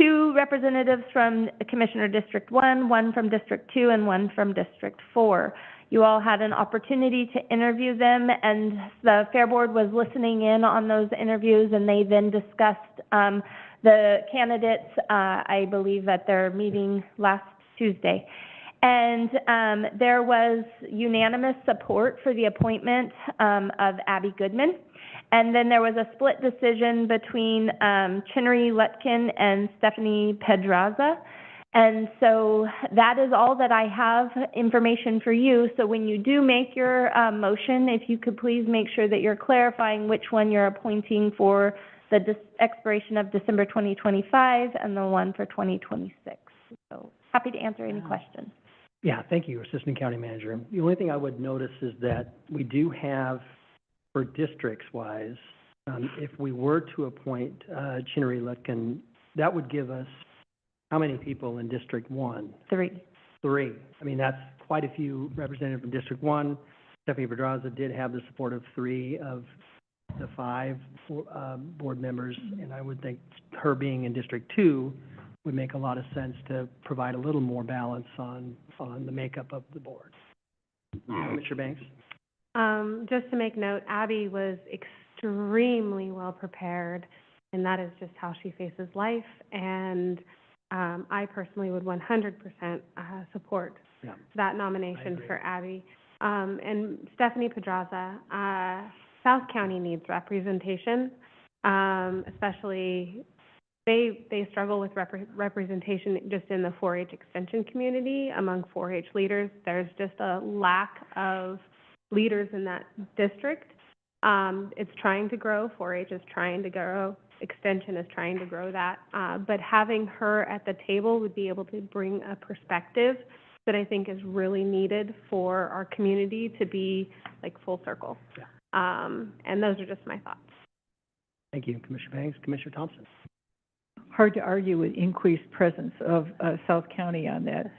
2 representatives from Commissioner District 1, 1 from District 2, and 1 from District 4. You all had an opportunity to interview them, and the Fair Board was listening in on those interviews, and they then discussed the candidates, I believe, at their meeting last Tuesday. And there was unanimous support for the appointment of Abby Goodman. And then there was a split decision between Chinnery Lutkin and Stephanie Pedraza. And so that is all that I have information for you. So when you do make your motion, if you could please make sure that you're clarifying which one you're appointing for the expiration of December 2025 and the one for 2026. So happy to answer any questions. Yeah, thank you, Assistant County Manager. The only thing I would notice is that we do have, for districts-wise, if we were to appoint Chinnery Lutkin, that would give us how many people in District 1? 3. 3. I mean, that's quite a few representatives from District 1. Stephanie Pedraza did have the support of 3 of the 5 board members, and I would think her being in District 2 would make a lot of sense to provide a little more balance on the makeup of the board. Mr. Banks? Just to make note, Abby was extremely well prepared, and that is just how she faces life. And I personally would 100% support that nomination for Abby. And Stephanie Pedraza, South County needs representation, especially they struggle with representation just in the 4-H extension community among 4-H leaders. There's just a lack of leaders in that district. It's trying to grow. 4-H is trying to grow. Extension is trying to grow that. But having her at the table would be able to bring a perspective that I think is really needed for our community to be like full circle. Yeah. And those are just my thoughts. Thank you, Commissioner Banks. Commissioner Thompson? Hard to argue with increased presence of South County on that.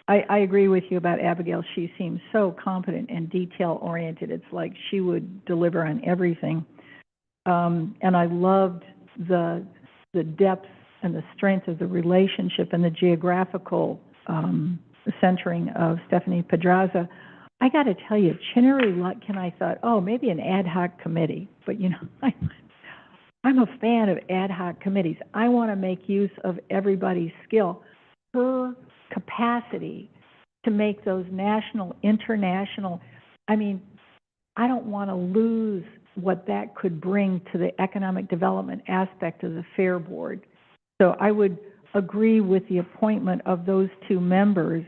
I agree with you about Abigail. She seems so competent and detail-oriented. It's like she would deliver on everything. And I loved the depth and the strength of the relationship and the geographical centering of Stephanie Pedraza. I got to tell you, Chinnery Lutkin, I thought, oh, maybe an ad hoc committee. But, you know, I'm a fan of ad hoc committees. I want to make use of everybody's skill. Her capacity to make those national, international, I mean, I don't want to lose what that could bring to the economic development aspect of the Fair Board. So I would agree with the appointment of those 2 members,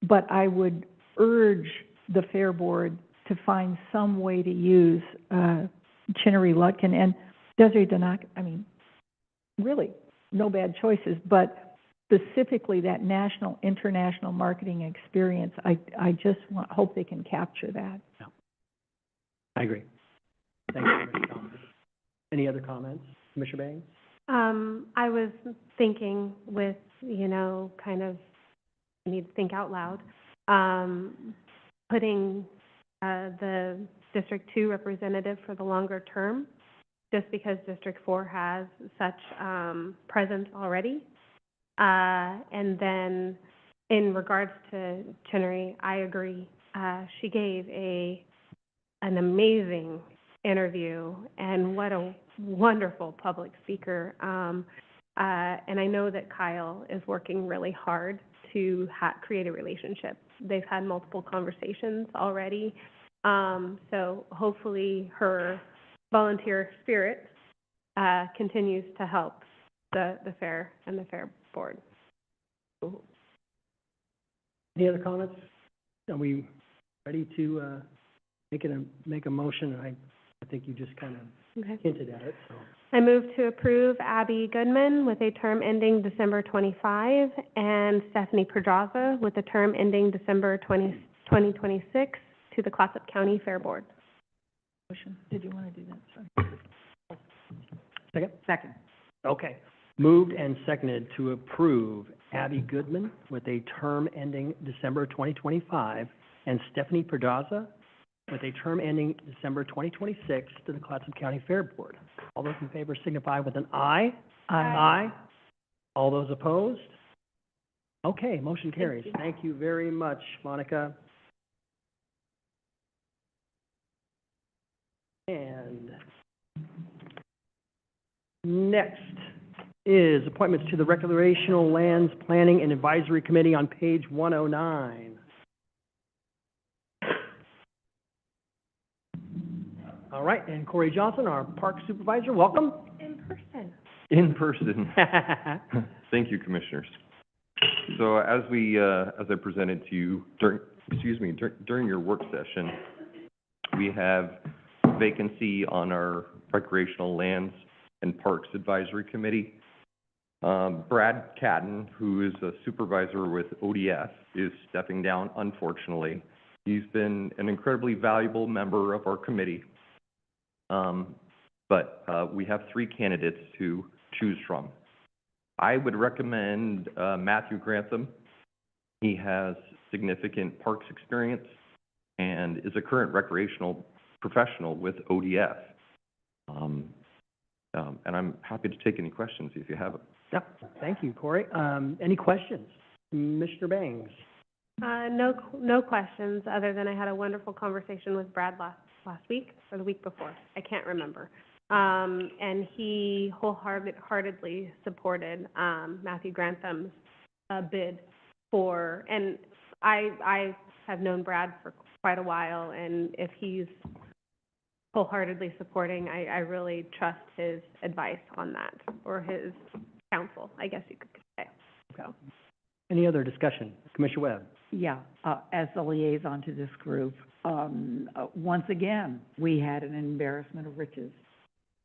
but I would urge the Fair Board to find some way to use Chinnery Lutkin and Desiree Danak. I mean, really, no bad choices, but specifically that national, international marketing experience, I just hope they can capture that. Yeah. I agree. Thank you, Commissioner Thompson. Any other comments? Commissioner Banks? I was thinking with, you know, kind of, I need to think out loud, putting the District 2 representative for the longer term, just because District 4 has such presence already. And then in regards to Chinnery, I agree. She gave an amazing interview, and what a wonderful public speaker. And I know that Kyle is working really hard to create a relationship. They've had multiple conversations already. So hopefully her volunteer spirit continues to help the fair and the Fair Board. Any other comments? Are we ready to make a motion? I think you just kind of hinted at it. So. I move to approve Abby Goodman with a term ending December 25 and Stephanie Pedraza with a term ending December 2026 to the Clatsop County Fair Board. Motion. Did you want to do that? Sorry. Second? Second. Okay. Moved and seconded to approve Abby Goodman with a term ending December 2025 and Stephanie Pedraza with a term ending December 2026 to the Clatsop County Fair Board. All those in favor signify with an aye. Aye. Aye. All those opposed? Okay, motion carries. Thank you very much, Monica. And next is appointments to the Recreational Lands Planning and Advisory Committee on page 109. All right, and Corey Johnson, our park supervisor, welcome. In person. In person. Thank you, Commissioners. So as I presented to you during your work session, we have vacancy on our Recreational Lands and Parks Advisory Committee. Brad Catton, who is a supervisor with ODF, is stepping down, unfortunately. He's been an incredibly valuable member of our committee. But we have 3 candidates to choose from. I would recommend Matthew Grantham. He has significant parks experience and is a current recreational professional with ODF. And I'm happy to take any questions if you have them. Yep, thank you, Corey. Any questions? Mr. Bangs? No questions, other than I had a wonderful conversation with Brad last week or the week before. I can't remember. And he wholeheartedly supported Matthew Grantham's bid for, and I have known Brad for quite a while, and if he's wholeheartedly supporting, I really trust his advice on that, or his counsel, I guess you could say. Okay. Any other discussion? Commissioner Webb? Yeah, as the liaison to this group, once again, we had an embarrassment of riches.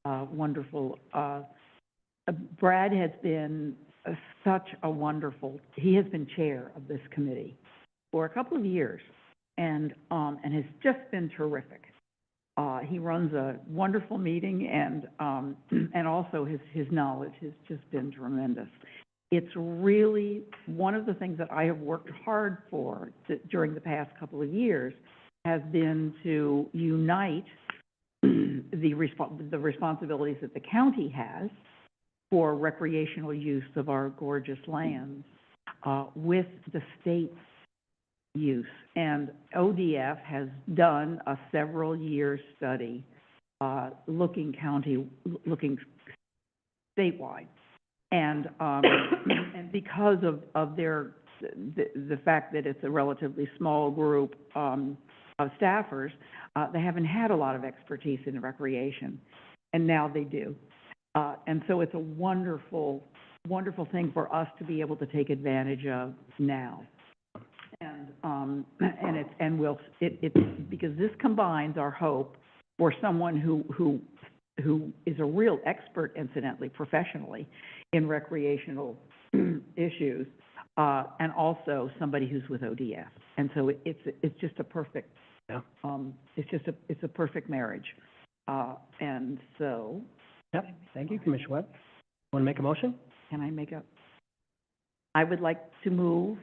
Wonderful. Brad has been such a wonderful, he has been chair of this committee for a couple of years, and has just been terrific. He runs a wonderful meeting, and also his knowledge has just been tremendous. It's really one of the things that I have worked hard for during the past couple of years has been to unite the responsibilities that the county has for recreational use of our gorgeous lands with the state's use. And ODF has done a several-year study looking statewide. And because of the fact that it's a relatively small group of staffers, they haven't had a lot of expertise in recreation, and now they do. And so it's a wonderful, wonderful thing for us to be able to take advantage of now. And it's because this combines our hope for someone who is a real expert, incidentally, professionally, in recreational issues, and also somebody who's with ODF. And so it's just a perfect, it's a perfect marriage. And so. Yep, thank you, Commissioner Webb. Want to make a motion? Can I I would like to move,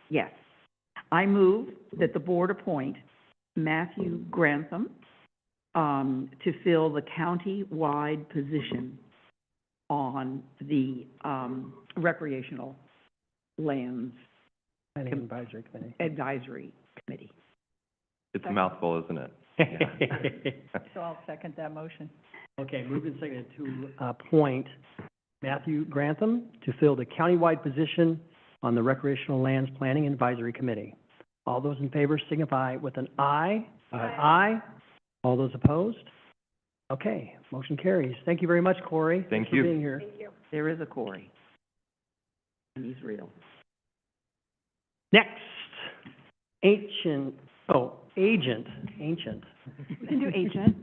yes. I move that the board appoint Matthew Grantham to fill the county-wide position on the Recreational Lands Advisory Committee. It's a mouthful, isn't it? So I'll second that motion. Okay, moved and seconded to appoint Matthew Grantham to fill the countywide position on the Recreational Lands Planning and Advisory Committee. All those in favor signify with an aye. Aye. All those opposed? Okay, motion carries. Thank you very much, Corey. Thanks for being here. Thank you. There is a Corey, and he's real. Next, agent. You can do agent.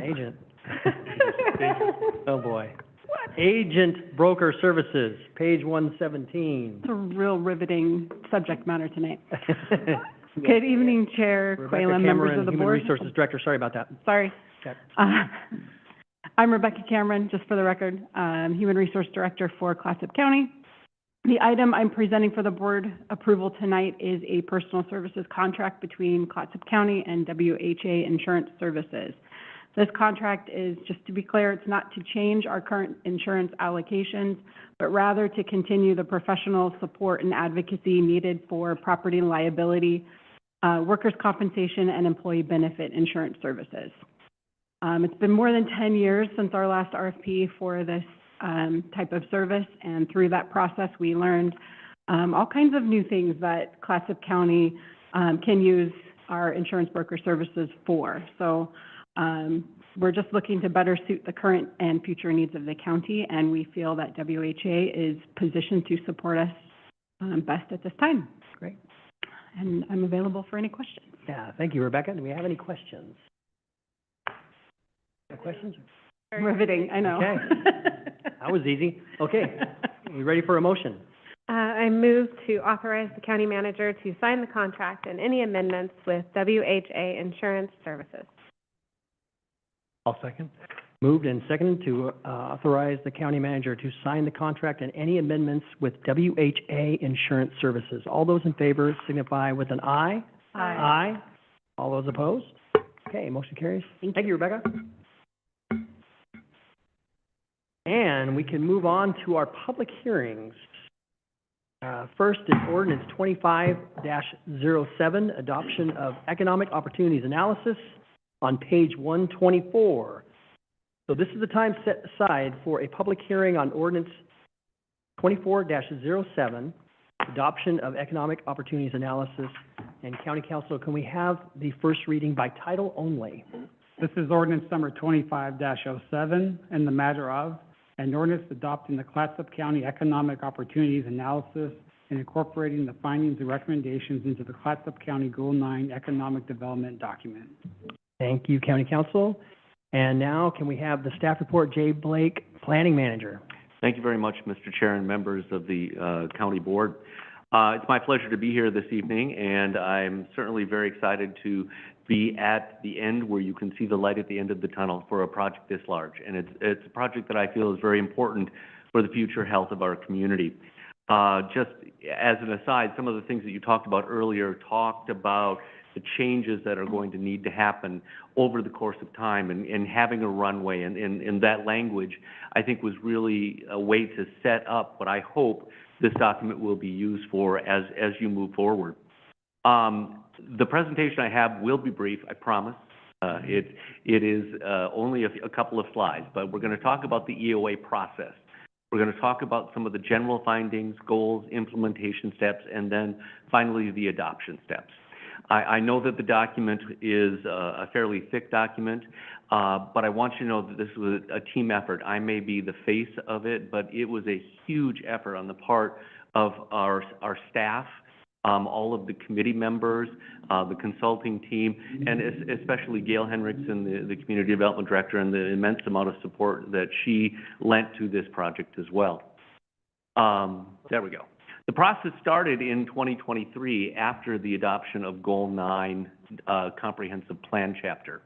Agent. Oh, boy. What? Agent Broker Services, page 117. It's a real riveting subject matter tonight. Good evening, Chair Quaylen, members of the board. Human Resources Director, sorry about that. Sorry. Okay. I'm Rebecca Cameron, just for the record, Human Resource Director for Clatsop County. The item I'm presenting for the board approval tonight is a personal services contract between Clatsop County and WHA Insurance Services. This contract is, just to be clear, it's not to change our current insurance allocations, but rather to continue the professional support and advocacy needed for property and liability, workers' compensation, and employee benefit insurance services. It's been more than 10 years since our last RFP for this type of service, and through that process, we learned all kinds of new things that Clatsop County can use our insurance broker services for. So we're just looking to better suit the current and future needs of the county, and we feel that WHA is positioned to support us best at this time. Great. And I'm available for any questions. Yeah, thank you, Rebecca. Do we have any questions? No questions? Riveting, I know. Okay. That was easy. Okay. You ready for a motion? I move to authorize the county manager to sign the contract and any amendments with WHA Insurance Services. I'll second. Moved and seconded to authorize the county manager to sign the contract and any amendments with WHA Insurance Services. All those in favor signify with an aye. Aye. Aye. All those opposed? Okay, motion carries. Thank you, Rebecca. And we can move on to our public hearings. First is ordinance 25-07, adoption of economic opportunities analysis on page 124. So this is the time set aside for a public hearing on ordinance 24-07, adoption of economic opportunities analysis. And County Council, can we have the first reading by title only? This is ordinance number 25-07, in the matter of an ordinance adopting the Clatsop County Economic Opportunities Analysis and incorporating the findings and recommendations into the Clatsop County Goal 9 Economic Development Document. Thank you, County Council. And now can we have the staff report, Jay Blake, Planning Manager? Thank you very much, Mr. Chair and members of the County Board. It's my pleasure to be here this evening, and I'm certainly very excited to be at the end where you can see the light at the end of the tunnel for a project this large. And it's a project that I feel is very important for the future health of our community. Just as an aside, some of the things that you talked about earlier talked about the changes that are going to need to happen over the course of time, and having a runway, and that language, I think, was really a way to set up what I hope this document will be used for as you move forward. The presentation I have will be brief, I promise. It is only a couple of slides, but we're going to talk about the EOA process. We're going to talk about some of the general findings, goals, implementation steps, and then finally the adoption steps. I know that the document is a fairly thick document, but I want you to know that this was a team effort. I may be the face of it, but it was a huge effort on the part of our staff, all of the committee members, the consulting team, and especially Gail Henriksen, the Community Development Director, and the immense amount of support that she lent to this project as well. There we go. The process started in 2023 after the adoption of Goal 9 Comprehensive Plan chapter.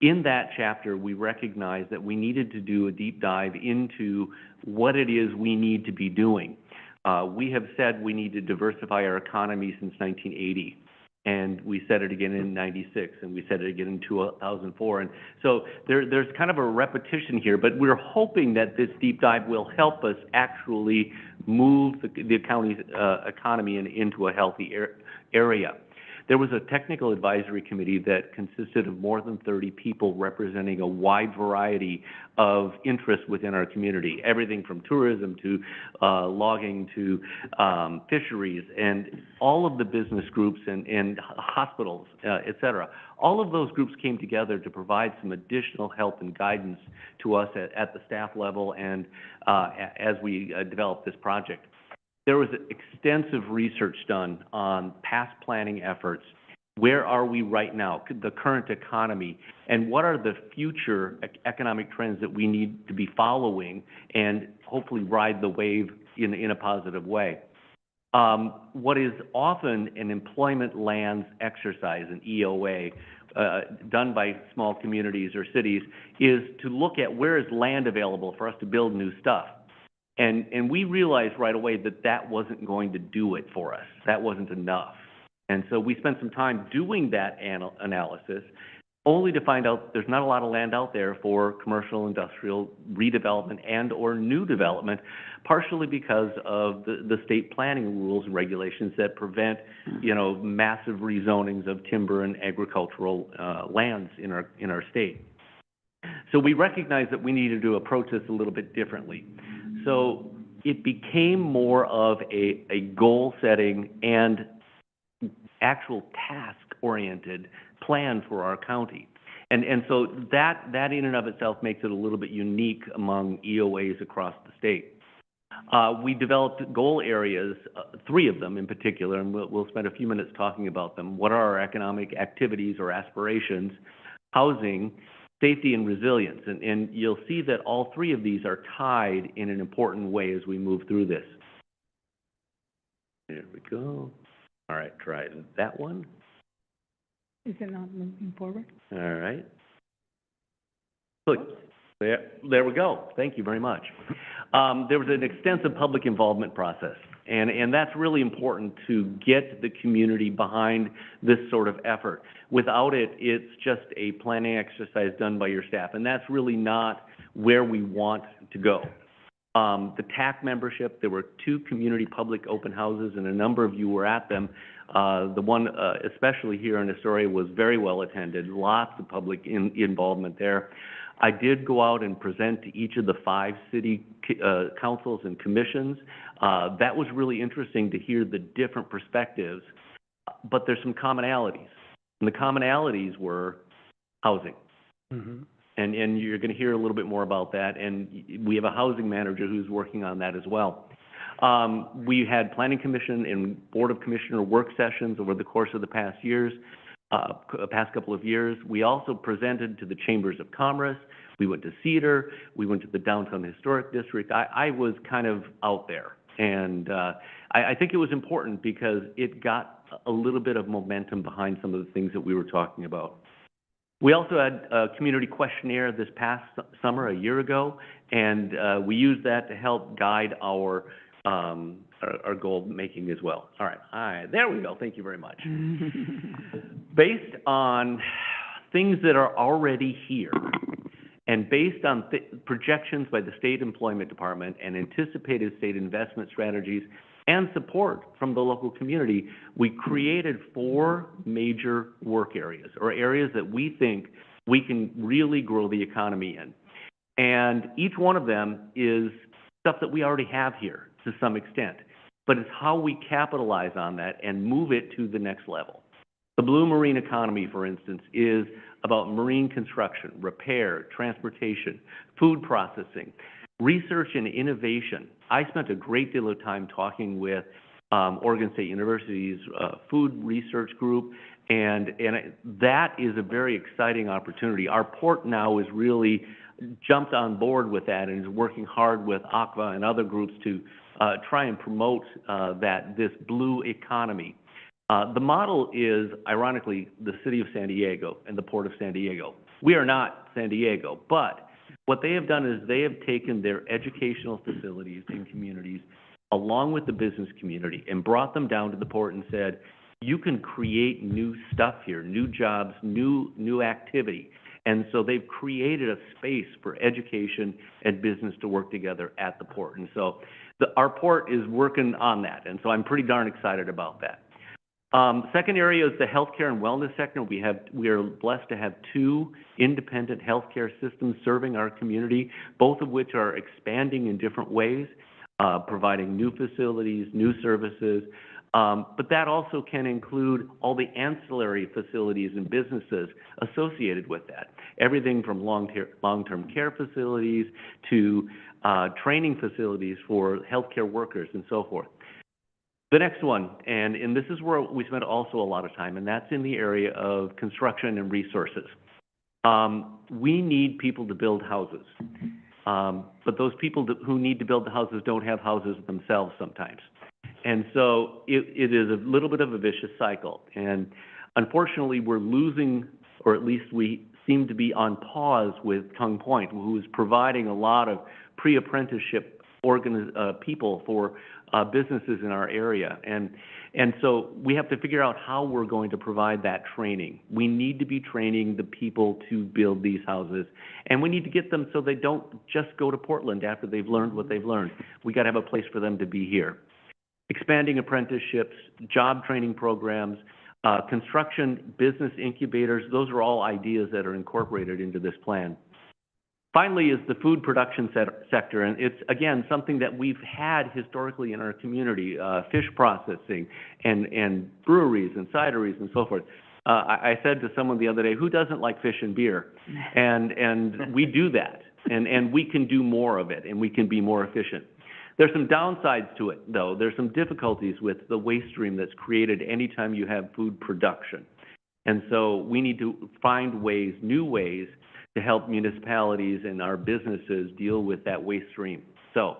In that chapter, we recognized that we needed to do a deep dive into what it is we need to be doing. We have said we need to diversify our economy since 1980, and we said it again in 96, and we said it again in 2004. And so there's kind of a repetition here, but we're hoping that this deep dive will help us actually move the county's economy into a healthy area. There was a technical advisory committee that consisted of more than 30 people representing a wide variety of interests within our community, everything from tourism to logging to fisheries, and all of the business groups and hospitals, et cetera. All of those groups came together to provide some additional help and guidance to us at the staff level and as we developed this project. There was extensive research done on past planning efforts. Where are we right now, the current economy, and what are the future economic trends that we need to be following and hopefully ride the wave in a positive way. What is often an employment lands exercise, an EOA, done by small communities or cities, is to look at where is land available for us to build new stuff. And we realized right away that that wasn't going to do it for us. That wasn't enough. And so we spent some time doing that analysis, only to find out there's not a lot of land out there for commercial, industrial redevelopment and or new development, partially because of the state planning rules and regulations that prevent, massive rezonings of timber and agricultural lands in our state. So we recognized that we needed to approach this a little bit differently. So it became more of a goal setting and actual task-oriented plan for our county. And so that in and of itself makes it a little bit unique among EOAs across the state. We developed goal areas, 3 of them in particular, and we'll spend a few minutes talking about them. What are our economic activities or aspirations? Housing, safety, and resilience. And you'll see that all 3 of these are tied in an important way as we move through this. There we go. All right, try that one. Is it not moving forward? All right. Look, there we go. Thank you very much. There was an extensive public involvement process, and that's really important to get the community behind this sort of effort. Without it, it's just a planning exercise done by your staff, and that's really not where we want to go. The TAC membership, there were 2 community public open houses, and a number of you were at them. The one, especially here in Astoria, was very well attended, lots of public involvement there. I did go out and present to each of the 5 city councils and commissions. That was really interesting to hear the different perspectives, but there's some commonalities. And the commonalities were housing. Mm-hmm. And you're going to hear a little bit more about that. And we have a housing manager who's working on that as well. We had Planning Commission and Board of Commissioner work sessions over the course of the past couple of years. We also presented to the Chambers of Commerce. We went to Cedar. We went to the Downtown Historic District. I was kind of out there. And I think it was important because it got a little bit of momentum behind some of the things that we were talking about. We also had a community questionnaire this past summer, a year ago, and we used that to help guide our goal making as well. All right, there we go. Thank you very much. Based on things that are already here, and based on projections by the State Employment Department and anticipated state investment strategies and support from the local community, we created 4 major work areas, or areas that we think we can really grow the economy in. And each one of them is stuff that we already have here to some extent, but it's how we capitalize on that and move it to the next level. The blue marine economy, for instance, is about marine construction, repair, transportation, food processing, research and innovation. I spent a great deal of time talking with Oregon State University's food research group, and that is a very exciting opportunity. Our port now is really jumped on board with that and is working hard with ACVA and other groups to try and promote this blue economy. The model is, ironically, the city of San Diego and the port of San Diego. We are not San Diego, but what they have done is they have taken their educational facilities and communities along with the business community and brought them down to the port and said, you can create new stuff here, new jobs, new activity. And so they've created a space for education and business to work together at the port. And so our port is working on that, and so I'm pretty darn excited about that. Second area is the healthcare and wellness sector. We are blessed to have 2 independent healthcare systems serving our community, both of which are expanding in different ways, providing new facilities, new services. But that also can include all the ancillary facilities and businesses associated with that. Everything from long-term care facilities to training facilities for healthcare workers and so forth. The next one, and this is where we spent also a lot of time, and that's in the area of construction and resources. We need people to build houses, but those people who need to build the houses don't have houses themselves sometimes. And so it is a little bit of a vicious cycle. And unfortunately, we're losing, or at least we seem to be on pause with Tongue Point, who is providing a lot of pre-apprenticeship people, for businesses in our area. And so we have to figure out how we're going to provide that training. We need to be training the people to build these houses, and we need to get them so they don't just go to Portland after they've learned what they've learned. We got to have a place for them to be here. Expanding apprenticeships, job training programs, construction business incubators, those are all ideas that are incorporated into this plan. Finally is the food production sector, and it's, again, something that we've had historically in our community, fish processing and breweries and cideries and so forth. I said to someone the other day, who doesn't like fish and beer? And we do that, and we can do more of it, and we can be more efficient. There's some downsides to it, though. There's some difficulties with the waste stream that's created anytime you have food production. And so we need to find ways, new ways, to help municipalities and our businesses deal with that waste stream. So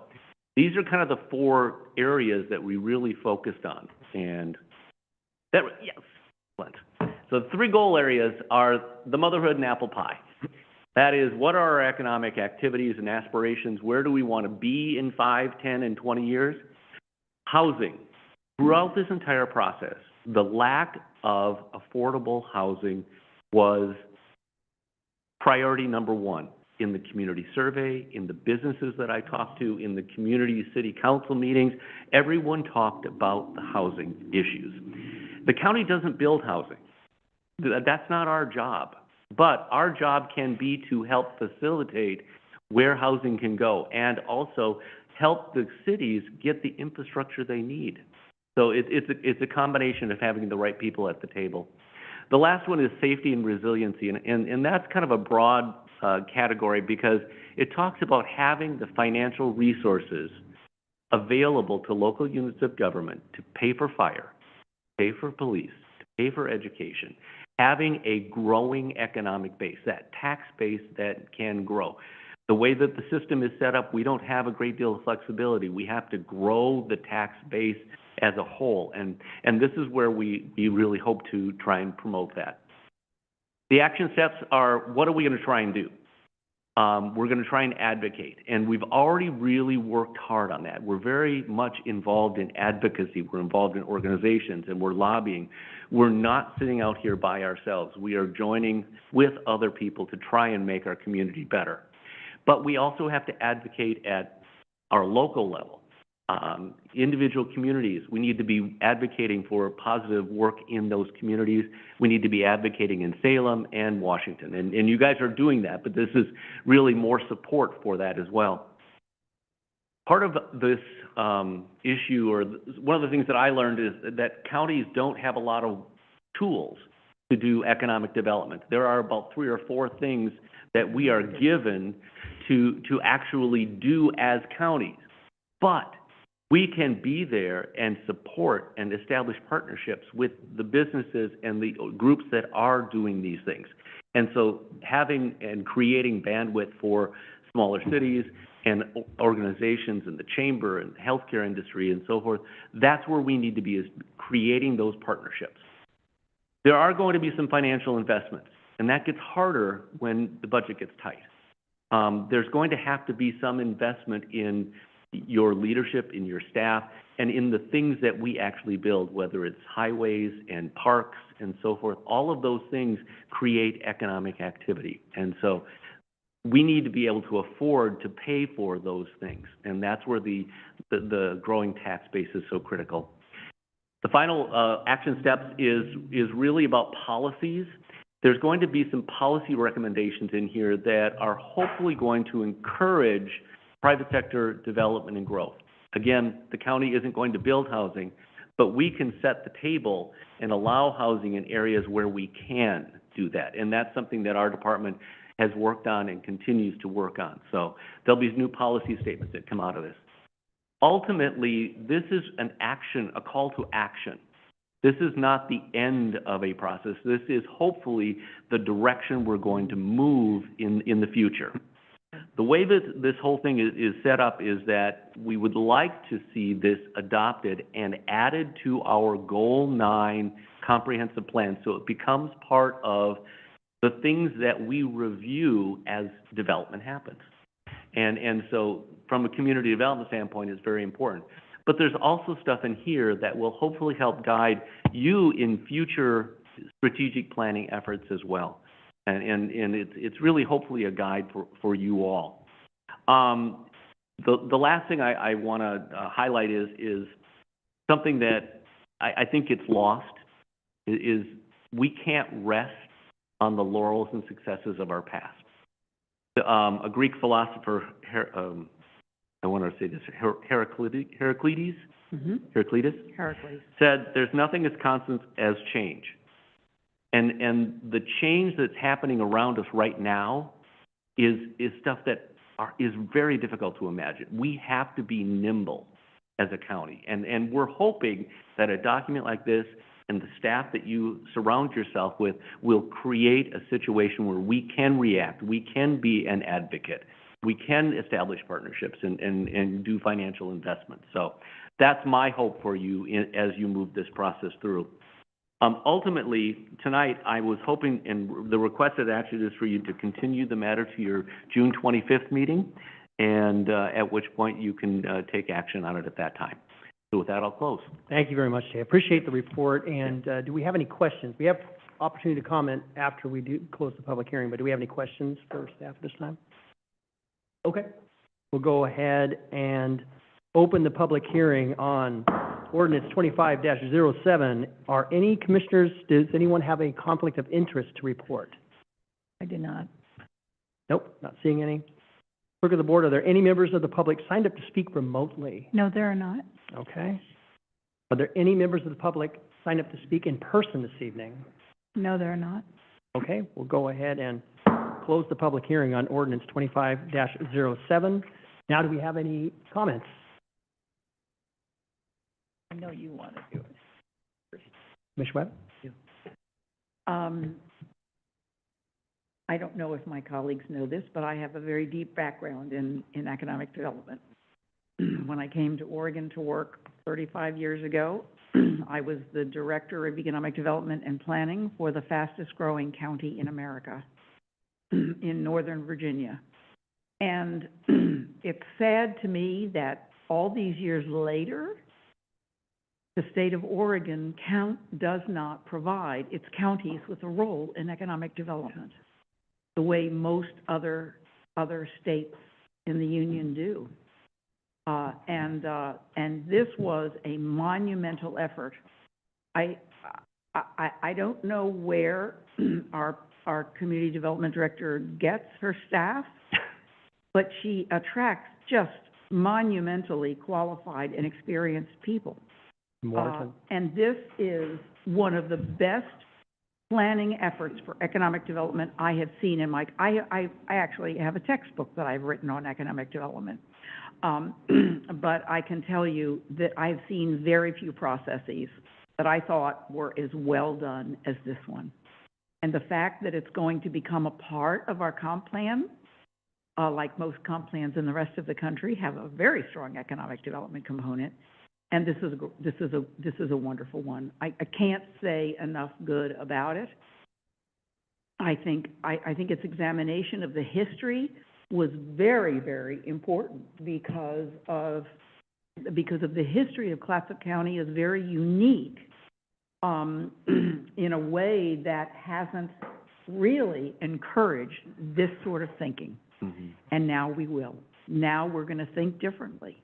these are kind of the 4 areas that we really focused on. And that, yes, excellent. So the 3 goal areas are the motherhood and apple pie. That is, what are our economic activities and aspirations? Where do we want to be in 5, 10, and 20 years? Housing. Throughout this entire process, the lack of affordable housing was priority number 1 in the community survey, in the businesses that I talked to, in the community city council meetings. Everyone talked about the housing issues. The county doesn't build housing. That's not our job. But our job can be to help facilitate where housing can go and also help the cities get the infrastructure they need. So it's a combination of having the right people at the table. The last one is safety and resiliency, and that's kind of a broad category because it talks about having the financial resources available to local units of government to pay for fire, pay for police, to pay for education, having a growing economic base, that tax base that can grow. The way that the system is set up, we don't have a great deal of flexibility. We have to grow the tax base as a whole, and this is where we really hope to try and promote that. The action steps are, what are we going to try and do? We're going to try and advocate, and we've already really worked hard on that. We're very much involved in advocacy. We're involved in organizations, and we're lobbying. We're not sitting out here by ourselves. We are joining with other people to try and make our community better. But we also have to advocate at our local level. Individual communities, we need to be advocating for positive work in those communities. We need to be advocating in Salem and Washington. And you guys are doing that, but this is really more support for that as well. Part of this issue, or one of the things that I learned, is that counties don't have a lot of tools to do economic development. There are about 3 or 4 things that we are given to actually do as counties. But we can be there and support and establish partnerships with the businesses and the groups that are doing these things. And so having and creating bandwidth for smaller cities and organizations in the chamber and healthcare industry and so forth, that's where we need to be, is creating those partnerships. There are going to be some financial investments, and that gets harder when the budget gets tight. There's going to have to be some investment in your leadership, in your staff, and in the things that we actually build, whether it's highways and parks and so forth. All of those things create economic activity. And so we need to be able to afford to pay for those things. And that's where the growing tax base is so critical. The final action steps is really about policies. There's going to be some policy recommendations in here that are hopefully going to encourage private sector development and growth. Again, the county isn't going to build housing, but we can set the table and allow housing in areas where we can do that. And that's something that our department has worked on and continues to work on. So there'll be new policy statements that come out of this. Ultimately, this is an action, a call to action. This is not the end of a process. This is hopefully the direction we're going to move in the future. The way that this whole thing is set up is that we would like to see this adopted and added to our Goal 9 comprehensive plan, so it becomes part of the things that we review as development happens. And so from a community development standpoint is very important. But there's also stuff in here that will hopefully help guide you in future strategic planning efforts as well. And it's really hopefully a guide for you all. The last thing I want to highlight is something that I think gets lost, is we can't rest on the laurels and successes of our past. A Greek philosopher, I want to say this, Heraclides, Heraclitus said, "There's nothing as constant as change." And the change that's happening around us right now is stuff that is very difficult to imagine. We have to be nimble as a county. And we're hoping that a document like this and the staff that you surround yourself with will create a situation where we can react, we can be an advocate, we can establish partnerships and do financial investments. So that's my hope for you as you move this process through. Ultimately, tonight, I was hoping, and the requested action is for you to continue the matter to your June 25th meeting, and at which point you can take action on it at that time. So with that, I'll close. Thank you very much, Jay. I appreciate the report, and do we have any questions? We have opportunity to comment after we do close the public hearing, but do we have any questions for staff at this time? Okay. We'll go ahead and open the public hearing on ordinance 25-07. Are any commissioners, does anyone have a conflict of interest to report? I do not. Nope, not seeing any. Clerk of the board, are there any members of the public signed up to speak remotely? No, there are not. Okay. Are there any members of the public signed up to speak in person this evening? No, there are not. Okay, we'll go ahead and close the public hearing on ordinance 25-07. Now, do we have any comments? I know you want to do it. Commissioner Webb? I don't know if my colleagues know this, but I have a very deep background in economic development. When I came to Oregon to work 35 years ago, I was the Director of Economic Development and Planning for the fastest-growing county in America, in Northern Virginia. And it's sad to me that all these years later, the state of Oregon does not provide its counties with a role in economic development the way most other states in the union do. And this was a monumental effort. I don't know where our community development director gets her staff, but she attracts just monumentally qualified and experienced people. And this is one of the best planning efforts for economic development I have seen in my, I actually have a textbook that I've written on economic development. But I can tell you that I've seen very few processes that I thought were as well done as this one. And the fact that it's going to become a part of our comp plan, like most comp plans in the rest of the country, have a very strong economic development component. And this is a wonderful one. I can't say enough good about it. I think its examination of the history was very, very important because of the history of Clatsop County is very unique in a way that hasn't really encouraged this sort of thinking. Mm-hmm. And now we will. Now we're going to think differently.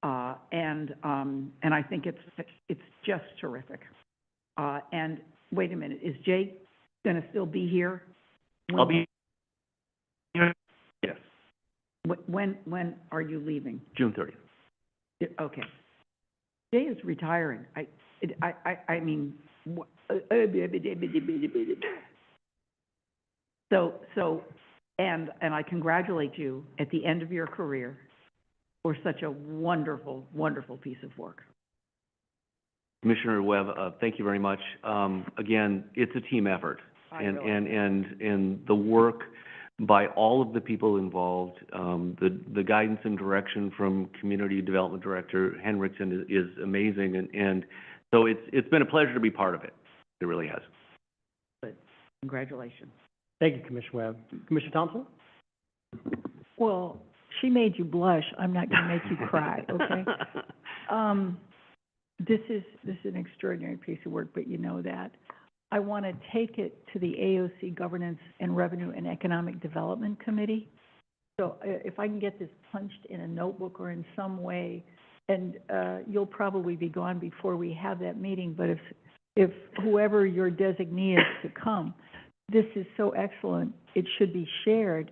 And I think it's just terrific. And wait a minute, is Jay going to still be here? I'll be here. Yes. When are you leaving? June 30th. Okay. Jay is retiring. I mean, so, and I congratulate you at the end of your career for such a wonderful, wonderful piece of work. Commissioner Webb, thank you very much. Again, it's a team effort, and the work by all of the people involved, the guidance and direction from Community Development Director Henriksen is amazing, and so it's been a pleasure to be part of it. It really has. Good. Congratulations. Thank you, Commissioner Webb. Commissioner Thompson? Well, She made you blush. I'm not going to make you cry, okay? This is an extraordinary piece of work, but you know that. I want to take it to the AOC Governance and Revenue and Economic Development Committee. So if I can get this punched in a notebook or in some way, and you'll probably be gone before we have that meeting, but if whoever your designee is to come, this is so excellent, it should be shared.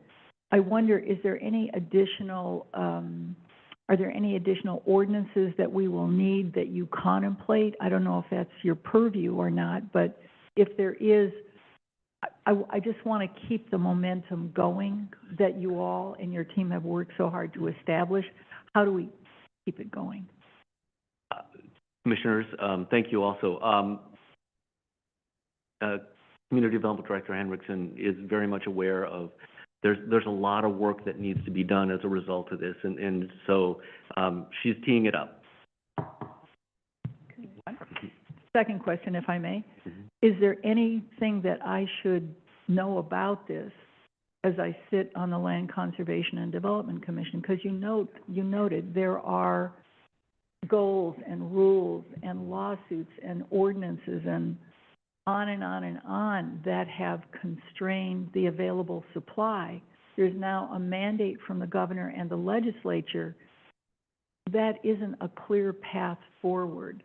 I wonder, is there any additional, are there any additional ordinances that we will need that you contemplate? I don't know if that's your purview or not, but if there is, I just want to keep the momentum going that you all and your team have worked so hard to establish. How do we keep it going? Commissioners, thank you also. Community Development Director Henriksen is very much aware of there's a lot of work that needs to be done as a result of this, and so she's teeing it up. Second question, if I may. Is there anything that I should know about this as I sit on the Land Conservation and Development Commission? Because you noted there are goals and rules and lawsuits and ordinances and on and on and on that have constrained the available supply. There's now a mandate from the governor and the legislature. That isn't a clear path forward.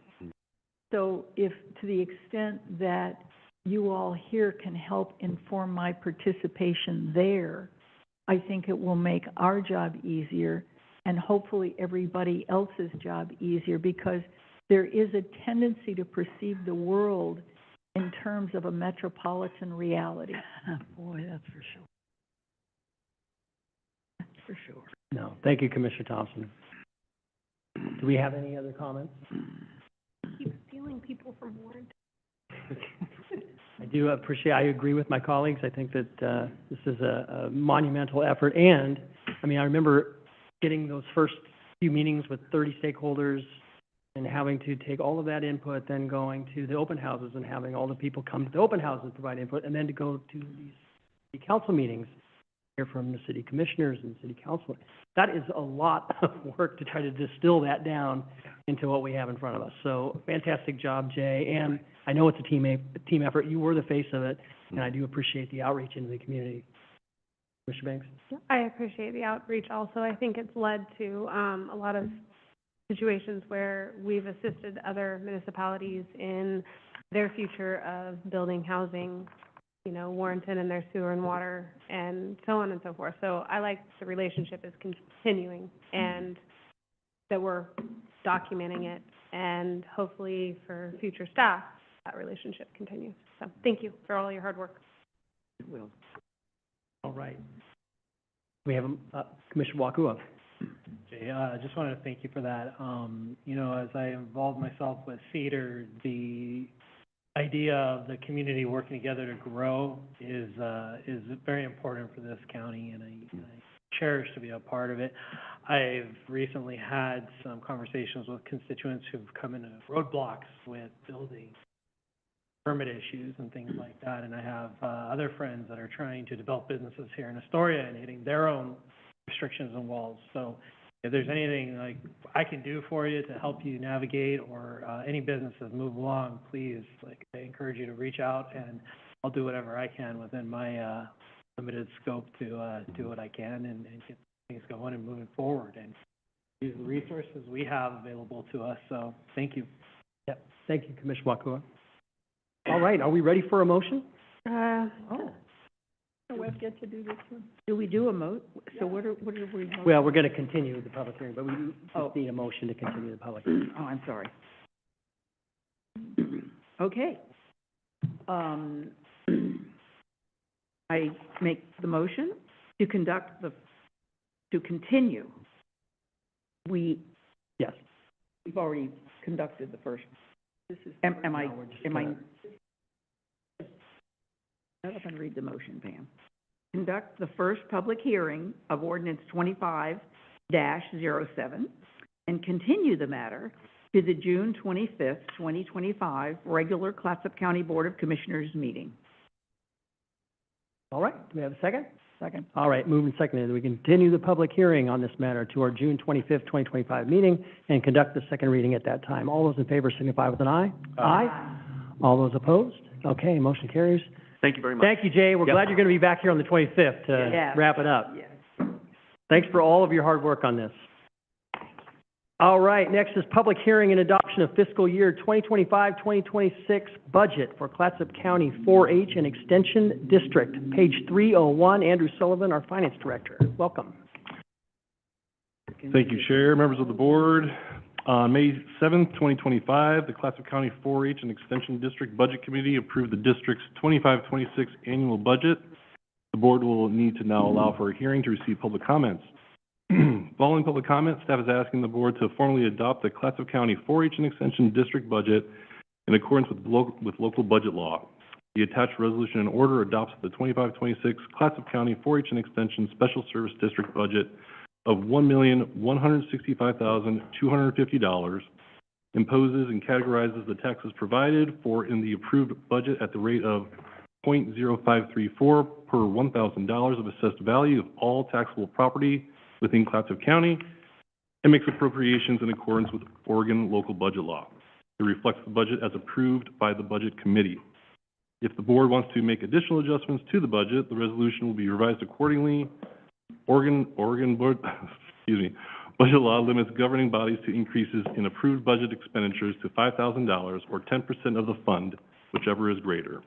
So if, to the extent that you all here can help inform my participation there, I think it will make our job easier and hopefully everybody else's job easier, because there is a tendency to perceive the world in terms of a metropolitan reality. Boy, that's for sure. That's for sure. No, thank you, Commissioner Thompson. Do we have any other comments? Keep stealing people from Warren. I do appreciate, I agree with my colleagues. I think that this is a monumental effort. And, I mean, I remember getting those first few meetings with 30 stakeholders and having to take all of that input, then going to the open houses and having all the people come to the open houses and provide input, and then to go to these city council meetings, hear from the city commissioners and city council. That is a lot of work to try to distill that down into what we have in front of us. So fantastic job, Jay. And I know it's a team effort. You were the face of it, and I do appreciate the outreach into the community. Mr. Banks? I appreciate the outreach also. I think it's led to a lot of situations where we've assisted other municipalities in their future of building housing, you know, Warrenton and their sewer and water and so on and so forth. So I like the relationship is continuing and that we're documenting it, and hopefully for future staff, that relationship continues. So thank you for all your hard work. It will. All right. We have Commissioner Wakua. Jay, I just wanted to thank you for that. You know, as I involved myself with Cedar, the idea of the community working together to grow is very important for this county, and I cherish to be a part of it. I've recently had some conversations with constituents who've come into roadblocks with building permit issues and things like that, and I have other friends that are trying to develop businesses here in Astoria and hitting their own restrictions and walls. So if there's anything like I can do for you to help you navigate, or any businesses move along, please, like, I encourage you to reach out, and I'll do whatever I can within my limited scope to do what I can and get things going and moving forward and use the resources we have available to us. So thank you. Yep. Thank you, Commissioner Wakua. All right, are we ready for a motion? We get to do this one. Do we do a so what are we? Well, we're going to continue the public hearing, but we just need a motion to continue the public hearing. Oh, I'm sorry. Okay. I make the motion to continue. Yes. We've already conducted the first. This is. Am I? Shut up and read the motion, Pam. Conduct the first public hearing of ordinance 25-07 and continue the matter to the June 25th, 2025 regular Clatsop County Board of Commissioners meeting. All right, do we have a second? Second. All right, moved and seconded. We continue the public hearing on this matter to our June 25th, 2025 meeting and conduct the second reading at that time. All those in favor signify with an aye. Aye. All those opposed? Okay, motion carries. Thank you very much. Thank you, Jay. We're Yep. glad you're going to be back here on the 25th to Yeah. wrap it up. Yes. Thanks for all of your hard work on this. All right, next is public hearing and adoption of fiscal year 2025-2026 budget for Clatsop County 4-H and Extension District. Page 301, Andrew Sullivan, our Finance Director. Welcome. Thank you, Chair, members of the board. On May 7th, 2025, the Clatsop County 4-H and Extension District Budget Committee approved the district's 25-26 annual budget. The board will need to now allow for a hearing to receive public comments. Following public comment, staff is asking the board to formally adopt the Clatsop County 4-H and Extension District budget in accordance with local budget law. The attached resolution and order adopts the 25-26 Clatsop County 4-H and Extension Special Service District budget of $1,165,250, imposes and categorizes the taxes provided for in the approved budget at the rate of .0534 per $1,000 of assessed value of all taxable property within Clatsop County, and makes appropriations in accordance with Oregon local budget law. It reflects the budget as approved by the Budget Committee. If the board wants to make additional adjustments to the budget, the resolution will be revised accordingly. Oregon board, budget law limits governing bodies to increases in approved budget expenditures to $5,000 or 10% of the fund, whichever is greater.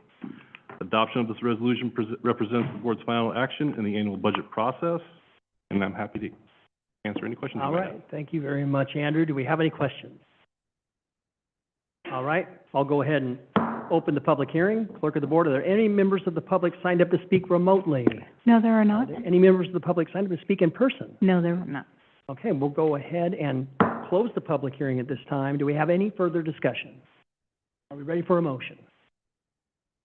Adoption of this resolution represents the board's final action in the annual budget process, and I'm happy to answer any questions. All right, thank you very much, Andrew. Do we have any questions? All right, I'll go ahead and open the public hearing. Clerk of the board, are there any members of the public signed up to speak remotely? No, there are not. Are there any members of the public signed up to speak in person? No, there are not. Okay, we'll go ahead and close the public hearing at this time. Do we have any further discussion? Are we ready for a motion?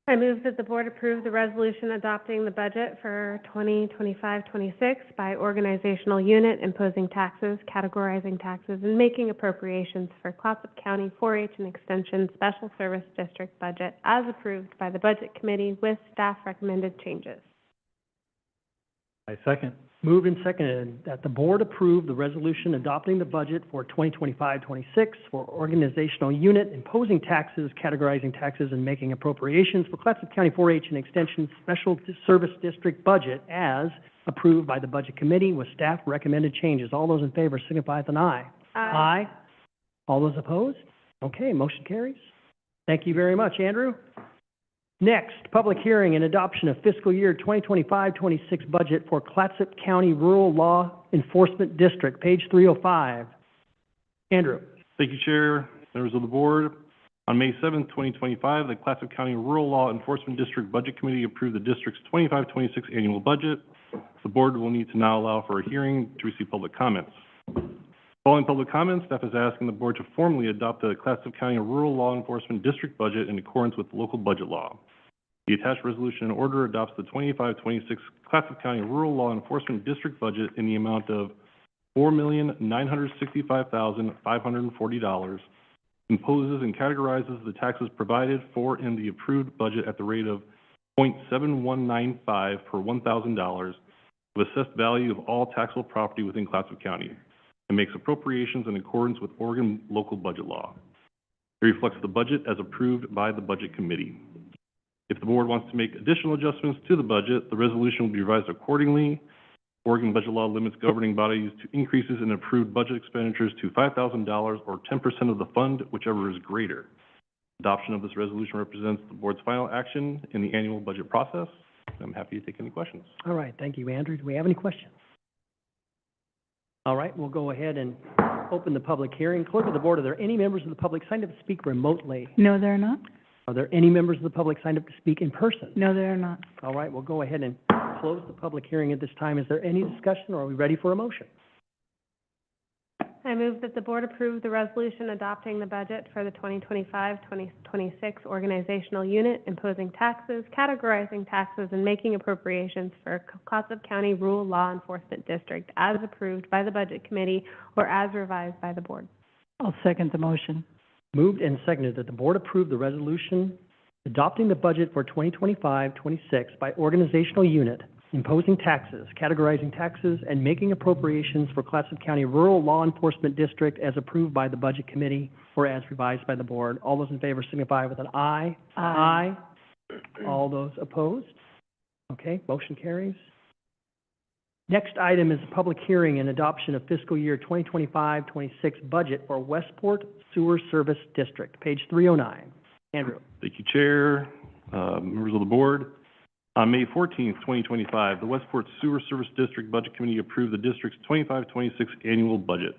I move that the board approve the resolution adopting the budget for 2025-26 by organizational unit, imposing taxes, categorizing taxes, and making appropriations for Clatsop County 4-H and Extension Special Service District budget as approved by the Budget Committee with staff recommended changes. I second. Moved and seconded that the board approve the resolution adopting the budget for 2025-26 for organizational unit, imposing taxes, categorizing taxes, and making appropriations for Clatsop County 4-H and Extension Special Service District budget as approved by the Budget Committee with staff recommended changes. All those in favor signify with an aye. Aye. All those opposed? Okay, motion carries. Thank you very much, Andrew. Next, public hearing and adoption of fiscal year 2025-26 budget for Clatsop County Rural Law Enforcement District, page 305. Andrew. Thank you, Chair, members of the board. On May 7th, 2025, the Clatsop County Rural Law Enforcement District Budget Committee approved the district's 25-26 annual budget. The board will need to now allow for a hearing to receive public comments. Following public comments, staff is asking the board to formally adopt the Clatsop County Rural Law Enforcement District budget in accordance with local budget law. The attached resolution and order adopts the 25-26 Clatsop County Rural Law Enforcement District budget in the amount of $4,965,540, imposes and categorizes the taxes provided for in the approved budget at the rate of .7195 per $1,000 of assessed value of all taxable property within Clatsop County, and makes appropriations in accordance with Oregon local budget law. It reflects the budget as approved by the Budget Committee. If the board wants to make additional adjustments to the budget, the resolution will be revised accordingly. Oregon budget law limits governing bodies to increases in approved budget expenditures to $5,000 or 10% of the fund, whichever is greater. Adoption of this resolution represents the board's final action in the annual budget process. I'm happy to take any questions. All right, thank you, Andrew. Do we have any questions? All right, we'll go ahead and open the public hearing. Clerk of the board, are there any members of the public signed up to speak remotely? No, there are not. Are there any members of the public signed up to speak in person? No, there are not. All right, we'll go ahead and close the public hearing at this time. Is there any discussion, or are we ready for a motion? I move that the board approve the resolution adopting the budget for the 2025-2026 organizational unit, imposing taxes, categorizing taxes, and making appropriations for Clatsop County Rural Law Enforcement District as approved by the Budget Committee or as revised by the board. I'll second the motion. Moved and seconded that the board approve the resolution adopting the budget for 2025-26 by organizational unit, imposing taxes, categorizing taxes, and making appropriations for Clatsop County Rural Law Enforcement District as approved by the Budget Committee or as revised by the board. All those in favor signify with an aye. Aye. All those opposed? Okay, motion carries. Next item is a public hearing and adoption of fiscal year 2025-26 budget for Westport Sewer Service District, page 309. Andrew. Thank you, Chair, members of the board. On May 14th, 2025, the Westport Sewer Service District Budget Committee approved the district's 25-26 annual budget.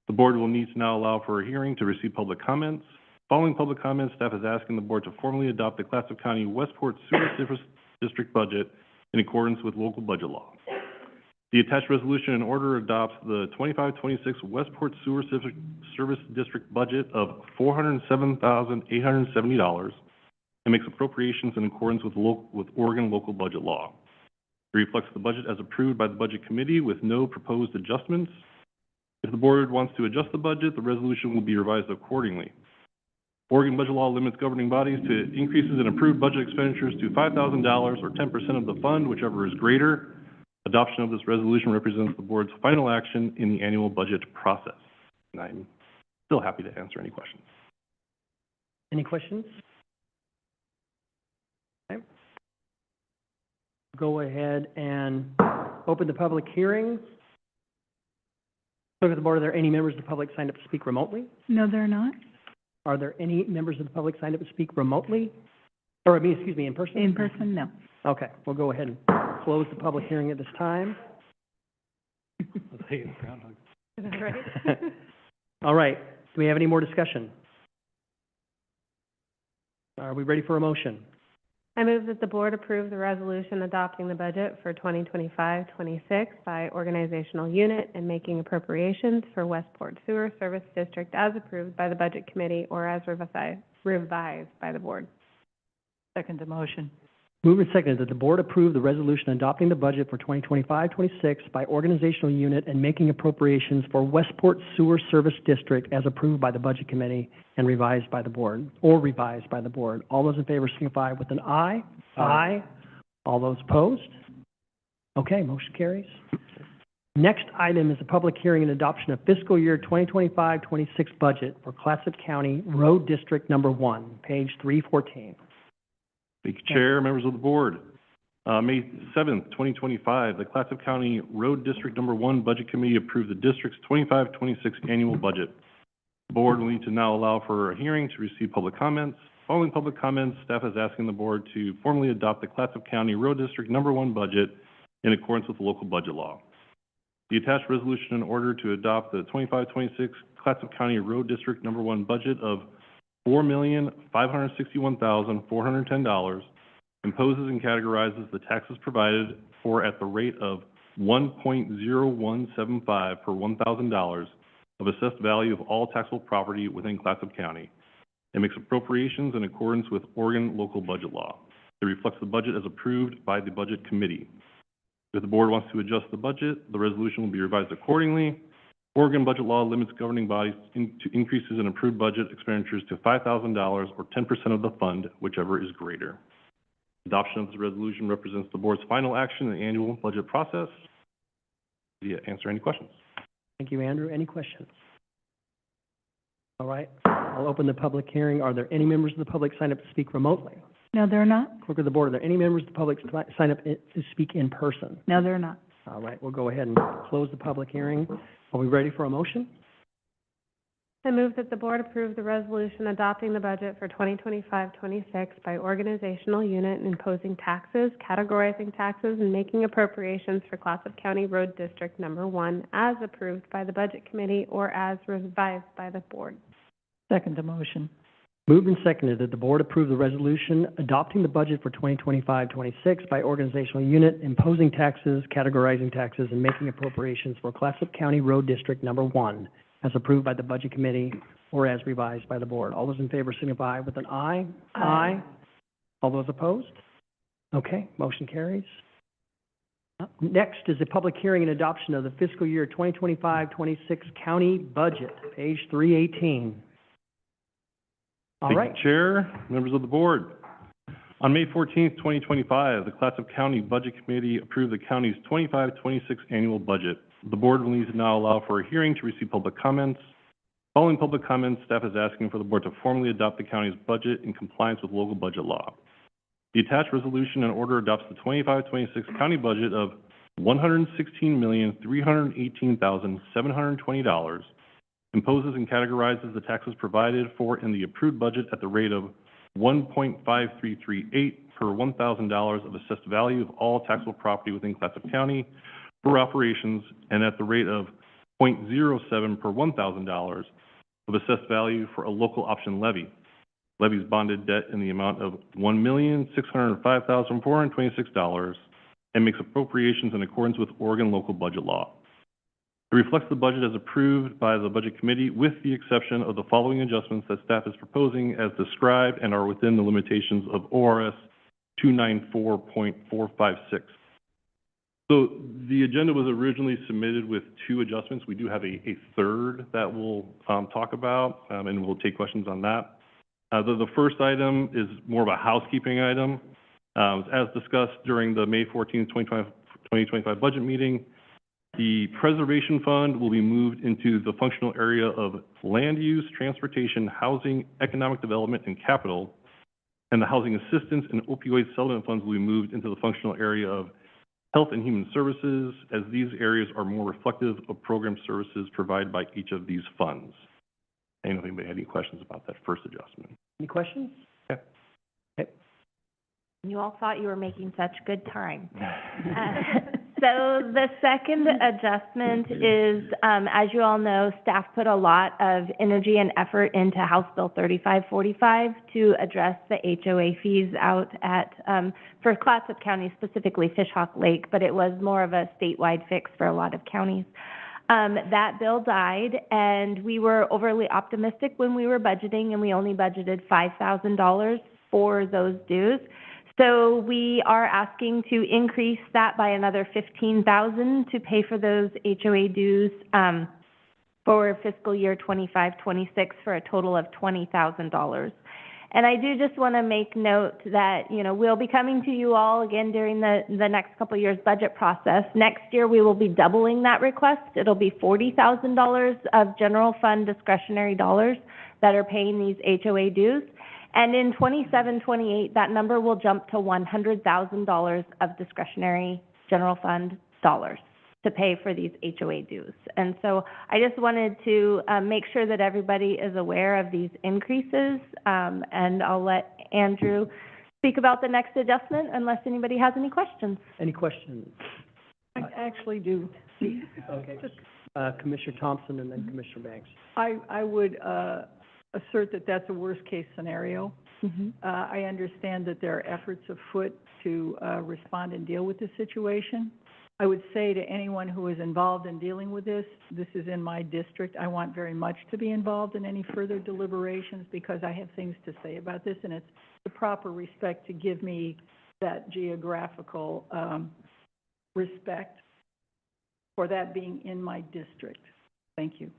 The board will need to now allow for a hearing to receive public comments. Following public comments, staff is asking the board to formally adopt the Clatsop County Westport Sewer Service District budget in accordance with local budget law. The attached resolution and order adopts the 25-26 Westport Sewer Service District budget of $407,870 and makes appropriations in accordance with Oregon local budget law. It reflects the budget as approved by the Budget Committee with no proposed adjustments. If the board wants to adjust the budget, the resolution will be revised accordingly. Oregon budget law limits governing bodies to increases in approved budget expenditures to $5,000 or 10% of the fund, whichever is greater. Adoption of this resolution represents the board's final action in the annual budget process. And I'm still happy to answer any questions. Any questions? Okay. Go ahead and open the public hearing. Look at the board. Are there any members of the public signed up to speak remotely? No, they're not. Are there any members of the public signed up to speak remotely? Or, in person? In person, no. Okay, we'll go ahead and close the public hearing at this time. Is that right? All right, do we have any more discussion? Are we ready for a motion? I move that the board approve the resolution adopting the budget for 2025-26 by organizational unit and making appropriations for Westport Sewer Service District as approved by the Budget Committee or as revised by the board. Second the motion. Moved and seconded that the board approve the resolution adopting the budget for 2025-26 by organizational unit and making appropriations for Westport Sewer Service District as approved by the Budget Committee and revised by the board, or revised by the board. All those in favor signify with an aye. Aye. All those opposed? Okay, motion carries. Next item is a public hearing and adoption of fiscal year 2025-26 budget for Clatsop County Road District Number 1, page 314. Thank you, Chair, members of the board. May 7th, 2025, the Clatsop County Road District Number 1 Budget Committee approved the district's 25-26 annual budget. The board will need to now allow for a hearing to receive public comments. Following public comments, staff is asking the board to formally adopt the Clatsop County Road District Number 1 budget in accordance with the local budget law. The attached resolution in order to adopt the 25-26 Clatsop County Road District Number 1 budget of $4,561,410 imposes and categorizes the taxes provided for at the rate of 1.0175 per $1,000 of assessed value of all taxable property within Clatsop County, and makes appropriations in accordance with Oregon local budget law. It reflects the budget as approved by the Budget Committee. If the board wants to adjust the budget, the resolution will be revised accordingly. Oregon budget law limits governing bodies to increases in approved budget expenditures to $5,000 or 10% of the fund, whichever is greater. Adoption of this resolution represents the board's final action in the annual budget process. Do you answer any questions? Thank you, Andrew. Any questions? All right, I'll open the public hearing. Are there any members of the public signed up to speak remotely? No, they're not. Clerk of the board, are there any members of the public signed up to speak in person? No, they're not. All right, we'll go ahead and close the public hearing. Are we ready for a motion? I move that the board approve the resolution adopting the budget for 2025-26 by organizational unit and imposing taxes, categorizing taxes, and making appropriations for Clatsop County Road District Number 1 as approved by the Budget Committee or as revised by the board. Second the motion. Moved and seconded that the board approve the resolution adopting the budget for 2025-26 by organizational unit, imposing taxes, categorizing taxes, and making appropriations for Clatsop County Road District Number 1 as approved by the Budget Committee or as revised by the board. All those in favor signify with an aye. Aye. All those opposed? Okay, motion carries. Next is a public hearing and adoption of the fiscal year 2025-26 county budget, page 318. All right. Thank you, Chair, members of the board. On May 14th, 2025, the Clatsop County Budget Committee approved the county's 25-26 annual budget. The board will need to now allow for a hearing to receive public comments. Following public comments, staff is asking for the board to formally adopt the county's budget in compliance with local budget law. The attached resolution and order adopts the 25-26 county budget of $116,318,720, imposes and categorizes the taxes provided for in the approved budget at the rate of 1.5338 per $1,000 of assessed value of all taxable property within Clatsop County for operations, and at the rate of 0.07 per $1,000 of assessed value for a local option levy. Levies bonded debt in the amount of $1,605,426 and makes appropriations in accordance with Oregon local budget law. It reflects the budget as approved by the Budget Committee with the exception of the following adjustments that staff is proposing as described and are within the limitations of ORS 294.456. So the agenda was originally submitted with 2 adjustments. We do have a third that we'll talk about, and we'll take questions on that. The first item is more of a housekeeping item. As discussed during the May 14, 2025 budget meeting, the preservation fund will be moved into the functional area of land use, transportation, housing, economic development, and capital, and the housing assistance and opioid settlement funds will be moved into the functional area of health and human services, as these areas are more reflective of program services provided by each of these funds. I don't know if anybody had any questions about that first adjustment. Any questions? Okay. Okay. You all thought you were making such good time. So the second adjustment is, as you all know, staff put a lot of energy and effort into House Bill 3545 to address the HOA fees out at, for Clatsop County, specifically Fishhawk Lake, but it was more of a statewide fix for a lot of counties. That bill died, and we were overly optimistic when we were budgeting, and we only budgeted $5,000 for those dues. So we are asking to increase that by another $15,000 to pay for those HOA dues for fiscal year 25-26 for a total of $20,000. And I do just want to make note that, you know, we'll be coming to you all again during the next couple of years budget process. Next year, we will be doubling that request. It'll be $40,000 of general fund discretionary dollars that are paying these HOA dues. And in 27-28, that number will jump to $100,000 of discretionary general fund dollars to pay for these HOA dues. And so I just wanted to make sure that everybody is aware of these increases, and I'll let Andrew speak about the next adjustment unless anybody has any questions. Any questions? I actually do. Okay. Commissioner Thompson and then Commissioner Banks. I would assert that that's a worst-case scenario. I understand that there are efforts afoot to respond and deal with this situation. I would say to anyone who is involved in dealing with this is in my district. I want very much to be involved in any further deliberations because I have things to say about this, and it's the proper respect to give me that geographical respect for that being in my district. Thank you.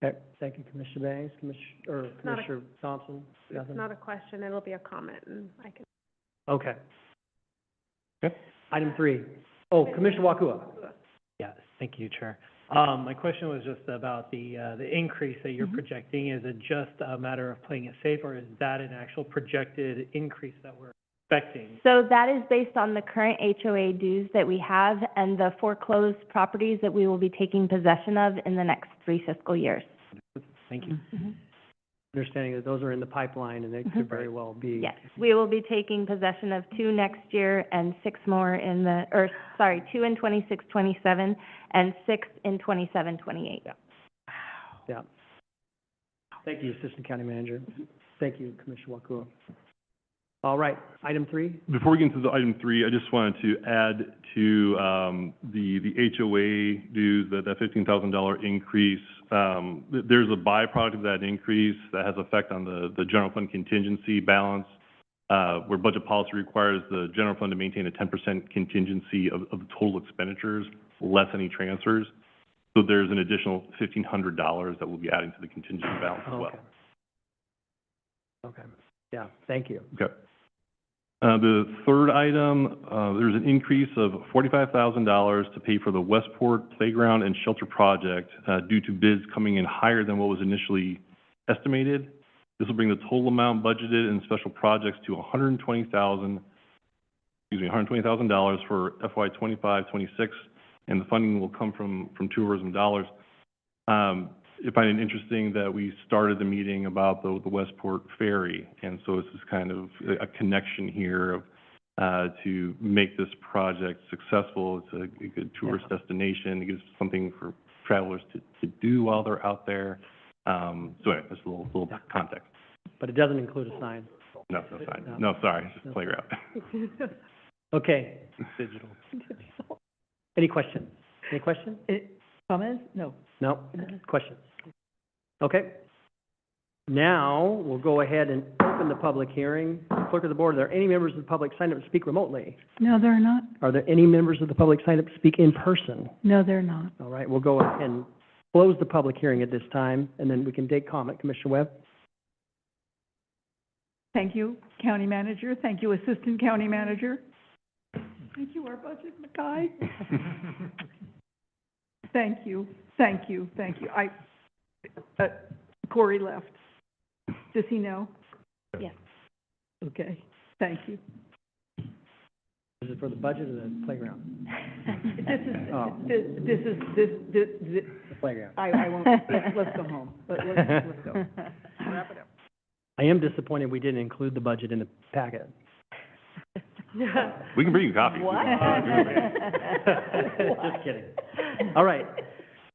Okay, thank you, Commissioner Banks. Commissioner Thompson? It's not a question, it'll be a comment, and I can. Okay. Okay. Item 3. Oh, Commissioner Wakua. Yes, thank you, Chair. My question was just about the increase that you're projecting. Is it just a matter of playing it safe, or is that an actual projected increase that we're expecting? So that is based on the current HOA dues that we have and the foreclosed properties that we will be taking possession of in the next 3 fiscal years. Thank you. Understanding that those are in the pipeline and they could very well be. Yes, we will be taking possession of 2 next year and 6 more in 2 in 26-27 and 6 in 27-28. Yeah. Yeah. Thank you, Assistant County Manager. Thank you, Commissioner Wakua. All right, item 3. Before we get into the item 3, I just wanted to add to the HOA dues, that $15,000 increase. There's a byproduct of that increase that has effect on the general fund contingency balance, where budget policy requires the general fund to maintain a 10% contingency of the total expenditures, less any transfers. So there's an additional $1,500 that we'll be adding to the contingency balance as well. Okay. Yeah, thank you. Okay. The third item, there's an increase of $45,000 to pay for the Westport Playground and Shelter Project, due to bids coming in higher than what was initially estimated. This will bring the total amount budgeted in special projects to $120,000 for FY 25-26, and the funding will come from tourism dollars. I find it interesting that we started the meeting about the Westport Ferry, and so this is kind of a connection here of, to make this project successful. It's a good tourist destination. It gives something for travelers to do while they're out there. So anyway, just a little context. But it doesn't include a sign. No sign. No, sorry, it's just playground. Okay. Digital. Any questions? Any questions? Comments? No. No? Questions? Okay. Now, we'll go ahead and open the public hearing. Clerk of the board, are there any members of the public signed up to speak remotely? No, they're not. Are there any members of the public signed up to speak in person? No, they're not. All right, we'll go ahead and close the public hearing at this time, and then we can take comment. Commissioner Webb? Thank you, County Manager. Thank you, Assistant County Manager. Thank you, our budget guy. Thank you. Corey left. Does he know? Yes. Okay, thank you. Is it for the budget or the playground? This is The playground. I won't, let's go home. Let's go. Wrap it up. I am disappointed we didn't include the budget in the packet. We can bring you copies. What? Just kidding. All right.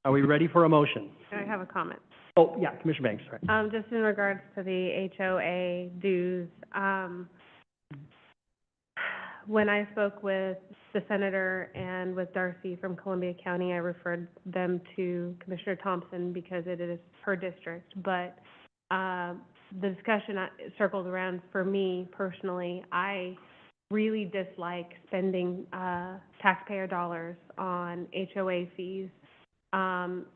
Are we ready for a motion? I have a comment. Oh, yeah, Commissioner Banks, sorry. Just in regards to the HOA dues, when I spoke with the senator and with Darcy from Columbia County, I referred them to Commissioner Thompson because it is her district. But the discussion circled around, for me personally, I really dislike spending taxpayer dollars on HOA fees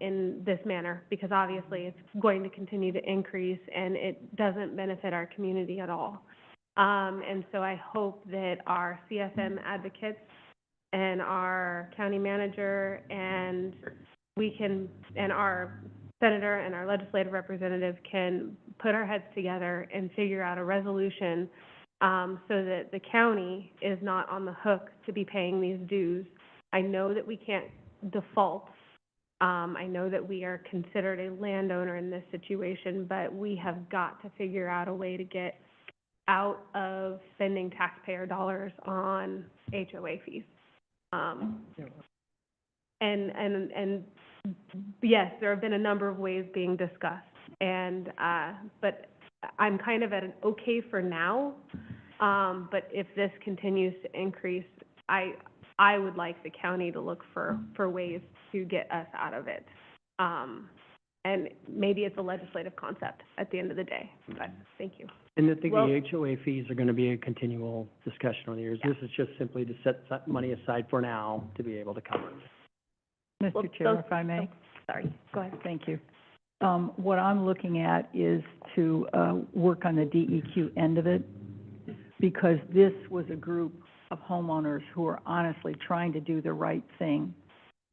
in this manner, because obviously it's going to continue to increase and it doesn't benefit our community at all. And so I hope that our CFM advocates and our county manager and our senator and our legislative representative can put our heads together and figure out a resolution so that the county is not on the hook to be paying these dues. I know that we can't default. I know that we are considered a landowner in this situation, but we have got to figure out a way to get out of spending taxpayer dollars on HOA fees. And yes, there have been a number of ways being discussed, but I'm kind of at an okay for now. But if this continues to increase, I would like the county to look for ways to get us out of it. And maybe it's a legislative concept at the end of the day, but thank you. And I think the HOA fees are going to be a continual discussion over the years. This is just simply to set money aside for now to be able to cover it. Mr. Chair, if I may? Sorry, go ahead. Thank you. What I'm looking at is to work on the DEQ end of it, because this was a group of homeowners who are honestly trying to do the right thing.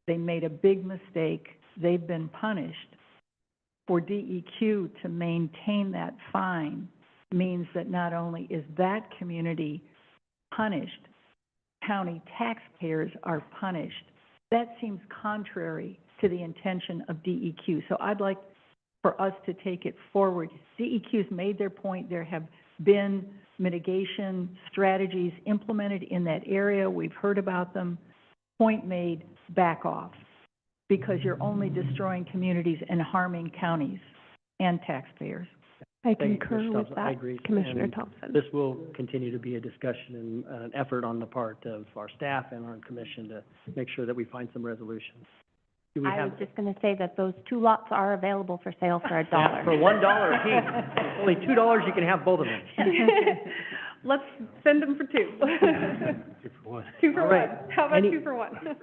They made a big mistake. They've been punished. For DEQ to maintain that fine means that not only is that community punished, county taxpayers are punished. That seems contrary to the intention of DEQ. So I'd like for us to take it forward. DEQ's made their point. There have been mitigation strategies implemented in that area. We've heard about them. Point made, back off, because you're only destroying communities and harming counties and taxpayers. I Thank you, concur Commissioner with Thompson. that, I agree. Commissioner And Thompson. This will continue to be a discussion and an effort on the part of our staff and our commission to make sure that we find some resolutions. Do we I have was just going to say that those two lots are available for sale for $1. Yeah, for $1 apiece. Only $2, you can have both of them. Let's send them for two. 2 for 1. 2 for All right. 1. How about Any- 2 for 1?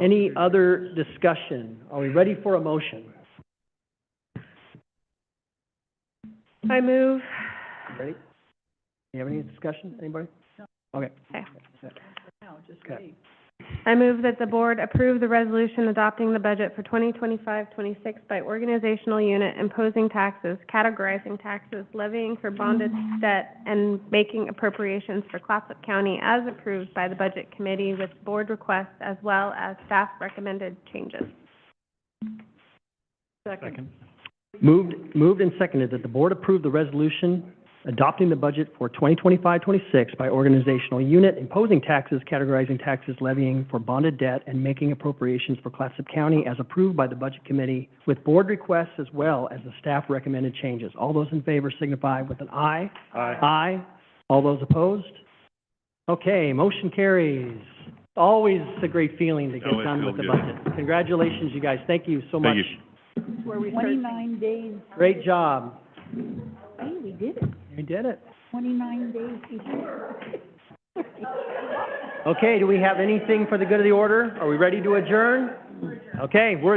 Any other discussion? Are we ready for a motion? I move Ready? You have any discussion, anybody? Okay. Okay. No, just Okay. wait. I move that the board approve the resolution adopting the budget for 2025-26 by organizational unit, imposing taxes, categorizing taxes, levying for bonded debt, and making appropriations for Clatsop County as approved by the Budget Committee with board requests as well as staff recommended changes. Second. Moved and seconded that the board approve the resolution adopting the budget for 2025-26 by organizational unit, imposing taxes, categorizing taxes, levying for bonded debt, and making appropriations for Clatsop County as approved by the Budget Committee with board requests as well as the staff recommended changes. All those in favor signify with an aye. Aye. Aye. All those opposed? Okay, motion carries. Always a great feeling to get Always done with feels the good. budget. Congratulations, you guys. Thank you so much. Thank you. Where we 29 days. Great job. Hey, we did it. You did it. 29 days before. Okay, do we have anything for the good of the order? Are we ready to adjourn? Okay, we're